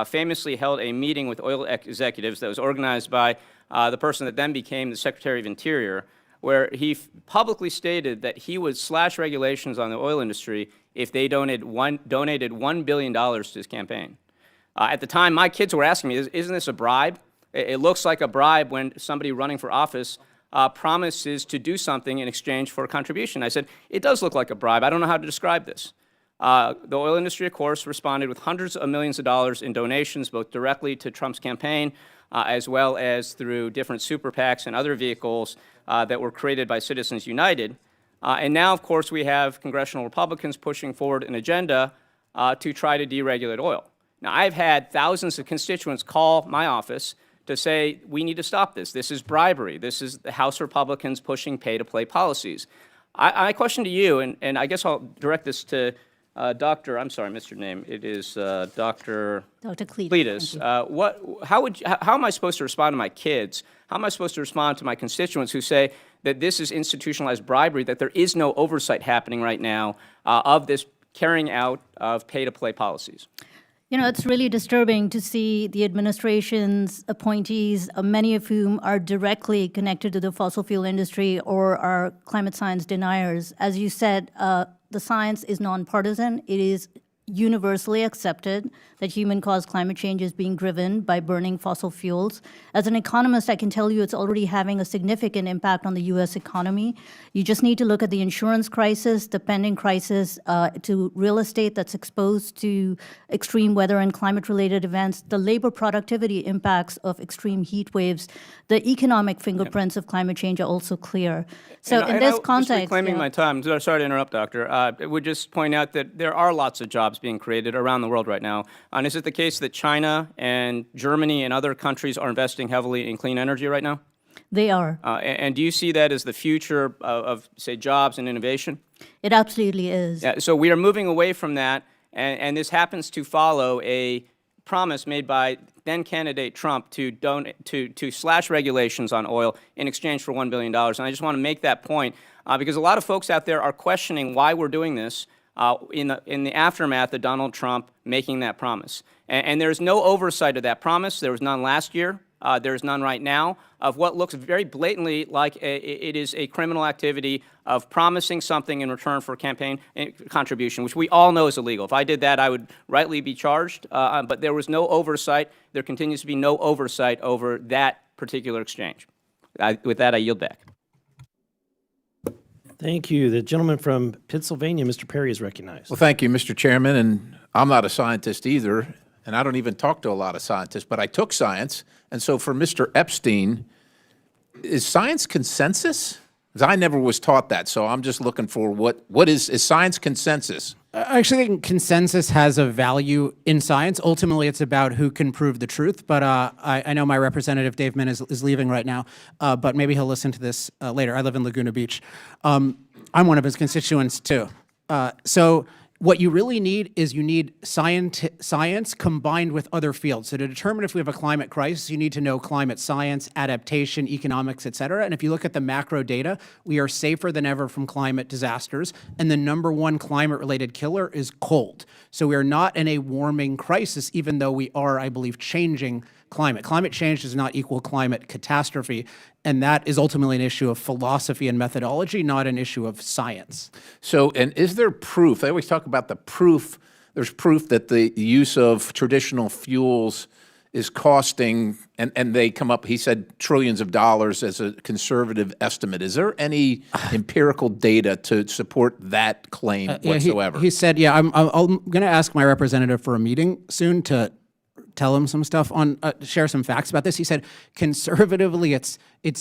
famously held a meeting with oil executives that was organized by the person that then became the Secretary of Interior, where he publicly stated that he would slash regulations on the oil industry if they donated $1 billion to his campaign. At the time, my kids were asking me, isn't this a bribe? It looks like a bribe when somebody running for office promises to do something in exchange for a contribution. I said, it does look like a bribe. I don't know how to describe this. The oil industry, of course, responded with hundreds of millions of dollars in donations, both directly to Trump's campaign, as well as through different super PACs and other vehicles that were created by Citizens United. And now, of course, we have congressional Republicans pushing forward an agenda to try to deregulate oil. Now, I've had thousands of constituents call my office to say, we need to stop this. This is bribery. This is the House Republicans pushing pay-to-play policies. My question to you, and I guess I'll direct this to Dr. I'm sorry, Mr. Name. It is Dr. Cletus. How am I supposed to respond to my kids? How am I supposed to respond to my constituents who say that this is institutionalized bribery, that there is no oversight happening right now of this carrying out of pay-to-play policies? You know, it's really disturbing to see the administration's appointees, many of whom are directly connected to the fossil fuel industry or are climate science deniers. As you said, the science is nonpartisan. It is universally accepted that human-caused climate change is being driven by burning fossil fuels. As an economist, I can tell you it's already having a significant impact on the U.S. economy. You just need to look at the insurance crisis, the pending crisis to real estate that's exposed to extreme weather and climate-related events, the labor productivity impacts of extreme heat waves. The economic fingerprints of climate change are also clear. So in this context— Just reclaiming my time, sorry to interrupt, Doctor, I would just point out that there are lots of jobs being created around the world right now. And is it the case that China and Germany and other countries are investing heavily in clean energy right now? They are. And do you see that as the future of, say, jobs and innovation? It absolutely is. Yeah, so we are moving away from that, and this happens to follow a promise made by then-candidate Trump to slash regulations on oil in exchange for $1 billion. And I just want to make that point because a lot of folks out there are questioning why we're doing this in the aftermath of Donald Trump making that promise. And there's no oversight of that promise. There was none last year. There's none right now of what looks very blatantly like it is a criminal activity of promising something in return for campaign contribution, which we all know is illegal. If I did that, I would rightly be charged. But there was no oversight. There continues to be no oversight over that particular exchange. With that, I yield back. Thank you. The gentleman from Pennsylvania, Mr. Perry, is recognized. Well, thank you, Mr. Chairman, and I'm not a scientist either, and I don't even talk to a lot of scientists, but I took science, and so for Mr. Epstein, is science consensus? 'Cause I never was taught that, so I'm just looking for what is science consensus? I actually think consensus has a value in science. Ultimately, it's about who can prove the truth. But I know my representative, Dave Min, is leaving right now, but maybe he'll listen to this later. I live in Laguna Beach. I'm one of his constituents, too. So what you really need is you need science combined with other fields. So to determine if we have a climate crisis, you need to know climate science, adaptation, economics, et cetera. And if you look at the macro data, we are safer than ever from climate disasters. And the #1 climate-related killer is cold. So we are not in a warming crisis, even though we are, I believe, changing climate. Climate change does not equal climate catastrophe, and that is ultimately an issue of philosophy and methodology, not an issue of science. So, and is there proof? They always talk about the proof. There's proof that the use of traditional fuels is costing, and they come up, he said, trillions of dollars as a conservative estimate. Is there any empirical data to support that claim whatsoever? He said, yeah, I'm going to ask my representative for a meeting soon to tell him some stuff on, share some facts about this. He said, conservatively, it's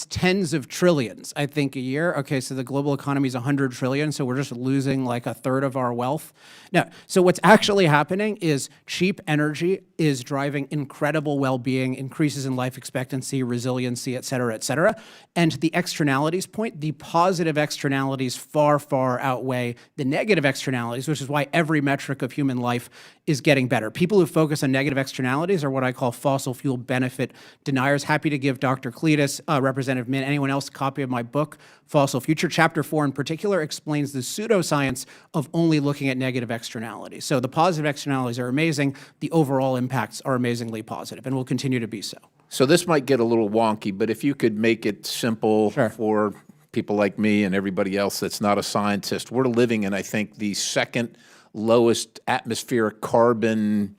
tens of trillions, I think, a year. Okay, so the global economy is 100 trillion, so we're just losing like a third of our wealth. Now, so what's actually happening is cheap energy is driving incredible well-being, increases in life expectancy, resiliency, et cetera, and to the externalities point, the positive externalities far, far outweigh the negative externalities, which is why every metric of human life is getting better. People who focus on negative externalities are what I call fossil fuel benefit deniers. Happy to give Dr. Cletus, Representative Min, anyone else a copy of my book, Fossil Future. Chapter 4 in particular explains the pseudoscience of only looking at negative externalities. So the positive externalities are amazing. The overall impacts are amazingly positive and will continue to be so. So this might get a little wonky, but if you could make it simple for people like me and everybody else that's not a scientist, we're living in, I think, the second lowest atmospheric carbon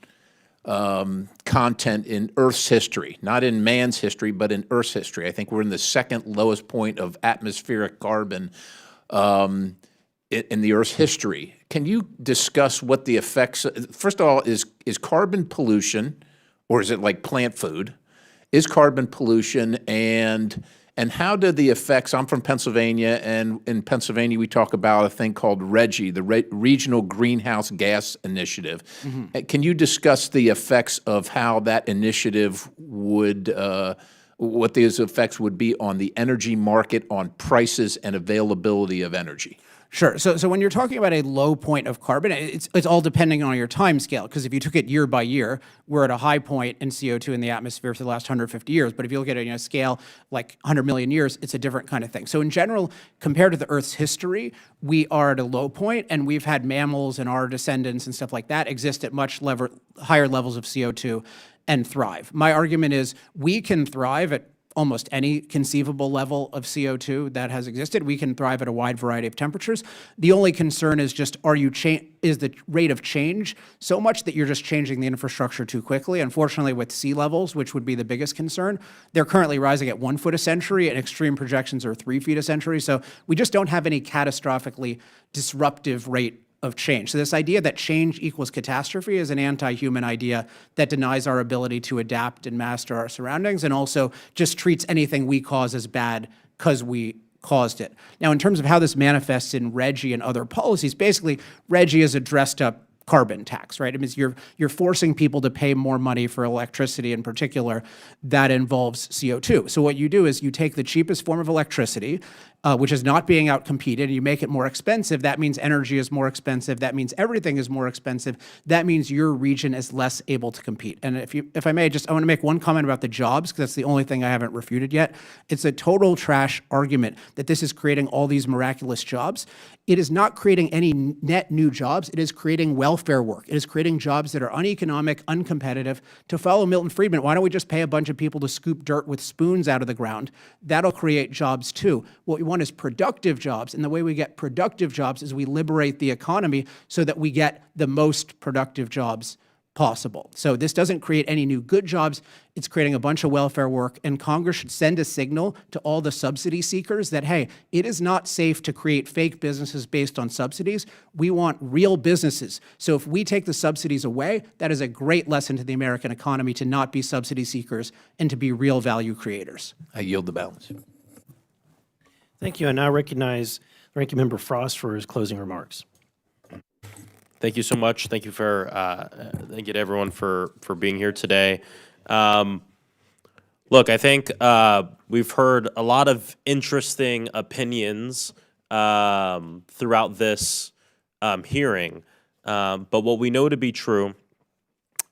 content in Earth's history, not in man's history, but in Earth's history. I think we're in the second lowest point of atmospheric carbon in the Earth's history. Can you discuss what the effects, first of all, is carbon pollution, or is it like plant food? Is carbon pollution, and how do the effects, I'm from Pennsylvania, and in Pennsylvania we talk about a thing called RGGI, the Regional Greenhouse Gas Initiative. Can you discuss the effects of how that initiative would, what those effects would be on the energy market, on prices and availability of energy? Sure. So when you're talking about a low point of carbon, it's all depending on your time scale, because if you took it year by year, we're at a high point in CO2 in the atmosphere for the last 150 years. But if you look at it in a scale like 100 million years, it's a different kind of thing. So in general, compared to the Earth's history, we are at a low point, and we've had mammals and our descendants and stuff like that exist at much higher levels of CO2 and thrive. My argument is we can thrive at almost any conceivable level of CO2 that has existed. We can thrive at a wide variety of temperatures. The only concern is just, is the rate of change so much that you're just changing the infrastructure too quickly? Unfortunately, with sea levels, which would be the biggest concern, they're currently rising at 1 foot a century, and extreme projections are 3 feet a century. So we just don't have any catastrophically disruptive rate of change. So this idea that change equals catastrophe is an anti-human idea that denies our ability to adapt and master our surroundings, and also just treats anything we cause as bad because we caused it. Now, in terms of how this manifests in RGGI and other policies, basically, RGGI is a dressed-up carbon tax, right? It means you're forcing people to pay more money for electricity in particular that involves CO2. So what you do is you take the cheapest form of electricity, which is not being outcompeted, and you make it more expensive. That means energy is more expensive. That means everything is more expensive. That means your region is less able to compete. And if I may, I want to make one comment about the jobs, because that's the only thing I haven't refuted yet. It's a total trash argument that this is creating all these miraculous jobs. It is not creating any net new jobs. It is creating welfare work. It is creating jobs that are uneconomic, uncompetitive. To follow Milton Friedman, why don't we just pay a bunch of people to scoop dirt with spoons out of the ground? That'll create jobs too. What we want is productive jobs, and the way we get productive jobs is we liberate the economy so that we get the most productive jobs possible. So this doesn't create any new good jobs. It's creating a bunch of welfare work, and Congress should send a signal to all the subsidy seekers that, hey, it is not safe to create fake businesses based on subsidies. We want real businesses. So if we take the subsidies away, that is a great lesson to the American economy to not be subsidy seekers and to be real value creators. I yield the balance. Thank you. I now recognize Ranking Member Frost for his closing remarks. Thank you so much. Thank you thank you to everyone for being here today. Look, I think we've heard a lot of interesting opinions throughout this hearing, but what we know to be true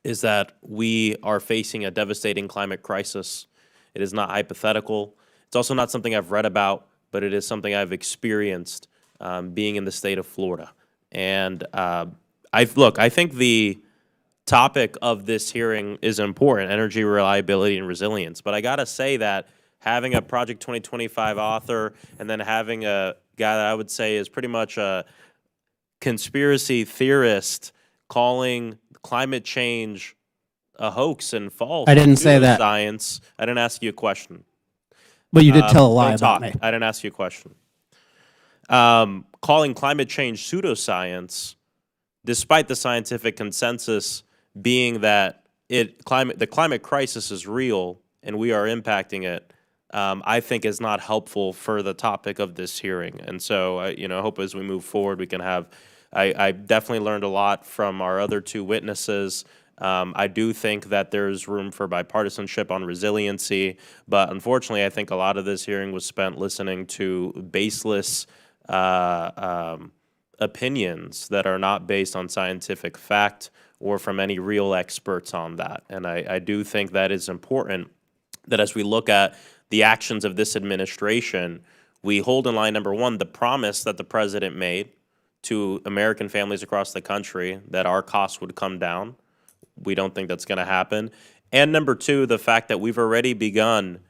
is that we are facing a devastating climate crisis. It is not hypothetical. It's also not something I've read about, but it is something I've experienced being in the state of Florida. And I think the topic of this hearing is important, energy reliability and resilience. But I got to say that having a Project 2025 author and then having a guy that I would say is pretty much a conspiracy theorist calling climate change a hoax and false. I didn't say that. Science. I didn't ask you a question. But you did tell a lie Don't about talk. me. I didn't ask you a question. Calling climate change pseudoscience, despite the scientific consensus being that the climate crisis is real and we are impacting it, I think is not helpful for the topic of this hearing. And so, I hope as we move forward, we can have. I definitely learned a lot from our other two witnesses. I do think that there's room for bipartisanship on resiliency, but unfortunately, I think a lot of this hearing was spent listening to baseless opinions that are not based on scientific fact or from any real experts on that. And I do think that is important that as we look at the actions of this administration, we hold in line, number one, the promise that the president made to American families across the country that our costs would come down. We don't think that's going to happen. And number two, the fact that we've already begun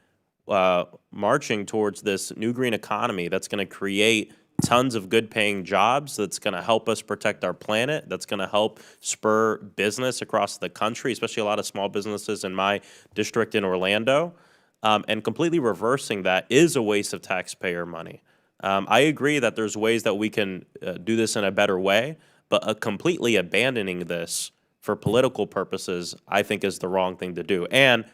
marching towards this new green economy that's going to create tons of good paying jobs, that's going to help us protect our planet, that's going to help spur business across the country, especially a lot of small businesses in my district in Orlando. And completely reversing that is a waste of taxpayer money. I agree that there's ways that we can do this in a better way, but completely abandoning this for political purposes, I think is the wrong thing to do. And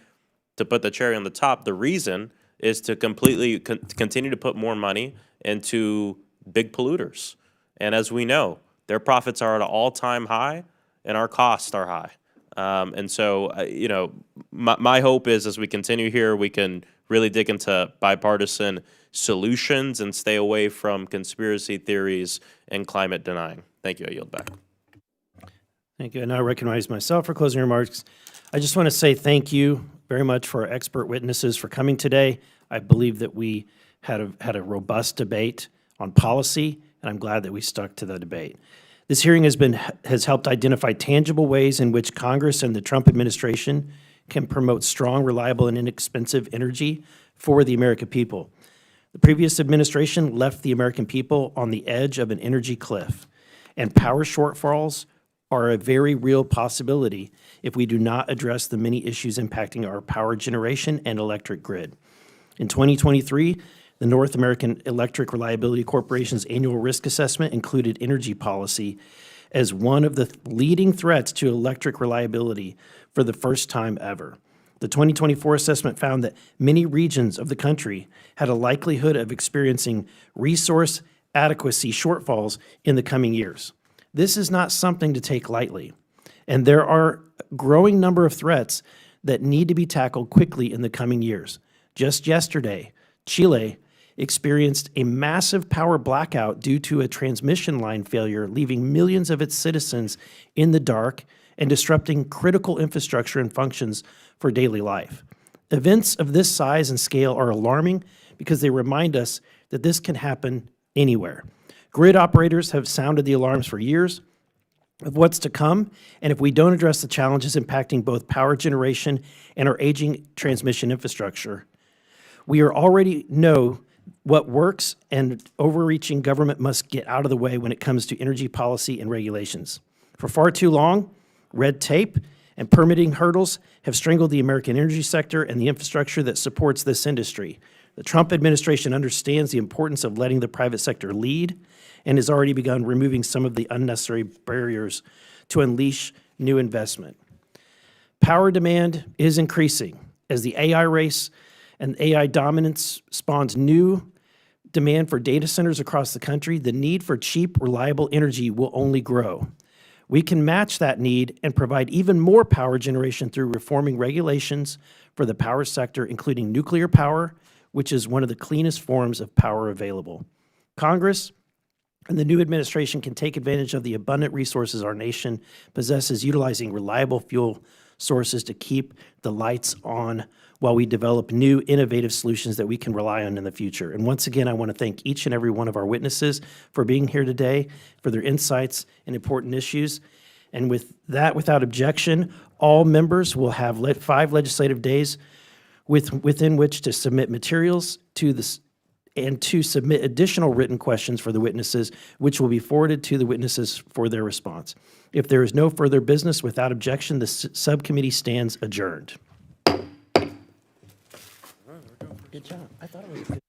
to put the cherry on the top, the reason is to completely continue to put more money into big polluters. And as we know, their profits are at an all-time high and our costs are high. And so, my hope is as we continue here, we can really dig into bipartisan solutions and stay away from conspiracy theories and climate denying. Thank you. I yield back. Thank you. I now recognize myself for closing remarks. I just want to say thank you very much for our expert witnesses for coming today. I believe that we had a robust debate on policy, and I'm glad that we stuck to the debate. This hearing has helped identify tangible ways in which Congress and the Trump administration can promote strong, reliable, and inexpensive energy for the American people. The previous administration left the American people on the edge of an energy cliff, and power shortfalls are a very real possibility if we do not address the many issues impacting our power generation and electric grid. In 2023, the North American Electric Reliability Corporation's annual risk assessment included energy policy as one of the leading threats to electric reliability for the first time ever. The 2024 assessment found that many regions of the country had a likelihood of experiencing resource adequacy shortfalls in the coming years. This is not something to take lightly, and there are a growing number of threats that need to be tackled quickly in the coming years. Just yesterday, Chile experienced a massive power blackout due to a transmission line failure, leaving millions of its citizens in the dark and disrupting critical infrastructure and functions for daily life. Events of this size and scale are alarming because they remind us that this can happen anywhere. Grid operators have sounded the alarms for years of what's to come, and if we don't address the challenges impacting both power generation and our aging transmission infrastructure, we already know what works, and overreaching government must get out of the way when it comes to energy policy and regulations. For far too long, Red tape and permitting hurdles have strangled the American energy sector and the infrastructure that supports this industry. The Trump administration understands the importance of letting the private sector lead and has already begun removing some of the unnecessary barriers to unleash new investment. Power demand is increasing as the AI race and AI dominance spawns new demand for data centers across the country. The need for cheap, reliable energy will only grow. We can match that need and provide even more power generation through reforming regulations for the power sector, including nuclear power, which is one of the cleanest forms of power available. Congress and the new administration can take advantage of the abundant resources our nation possesses, utilizing reliable fuel sources to keep the lights on while we develop new innovative solutions that we can rely on in the future. And once again, I want to thank each and every one of our witnesses for being here today, for their insights and important issues. And with that, without objection, all members will have 5 legislative days within which to submit materials to this and to submit additional written questions for the witnesses, which will be forwarded to the witnesses for their response. If there is no further business, without objection, the subcommittee stands adjourned. Good job. I thought it was good.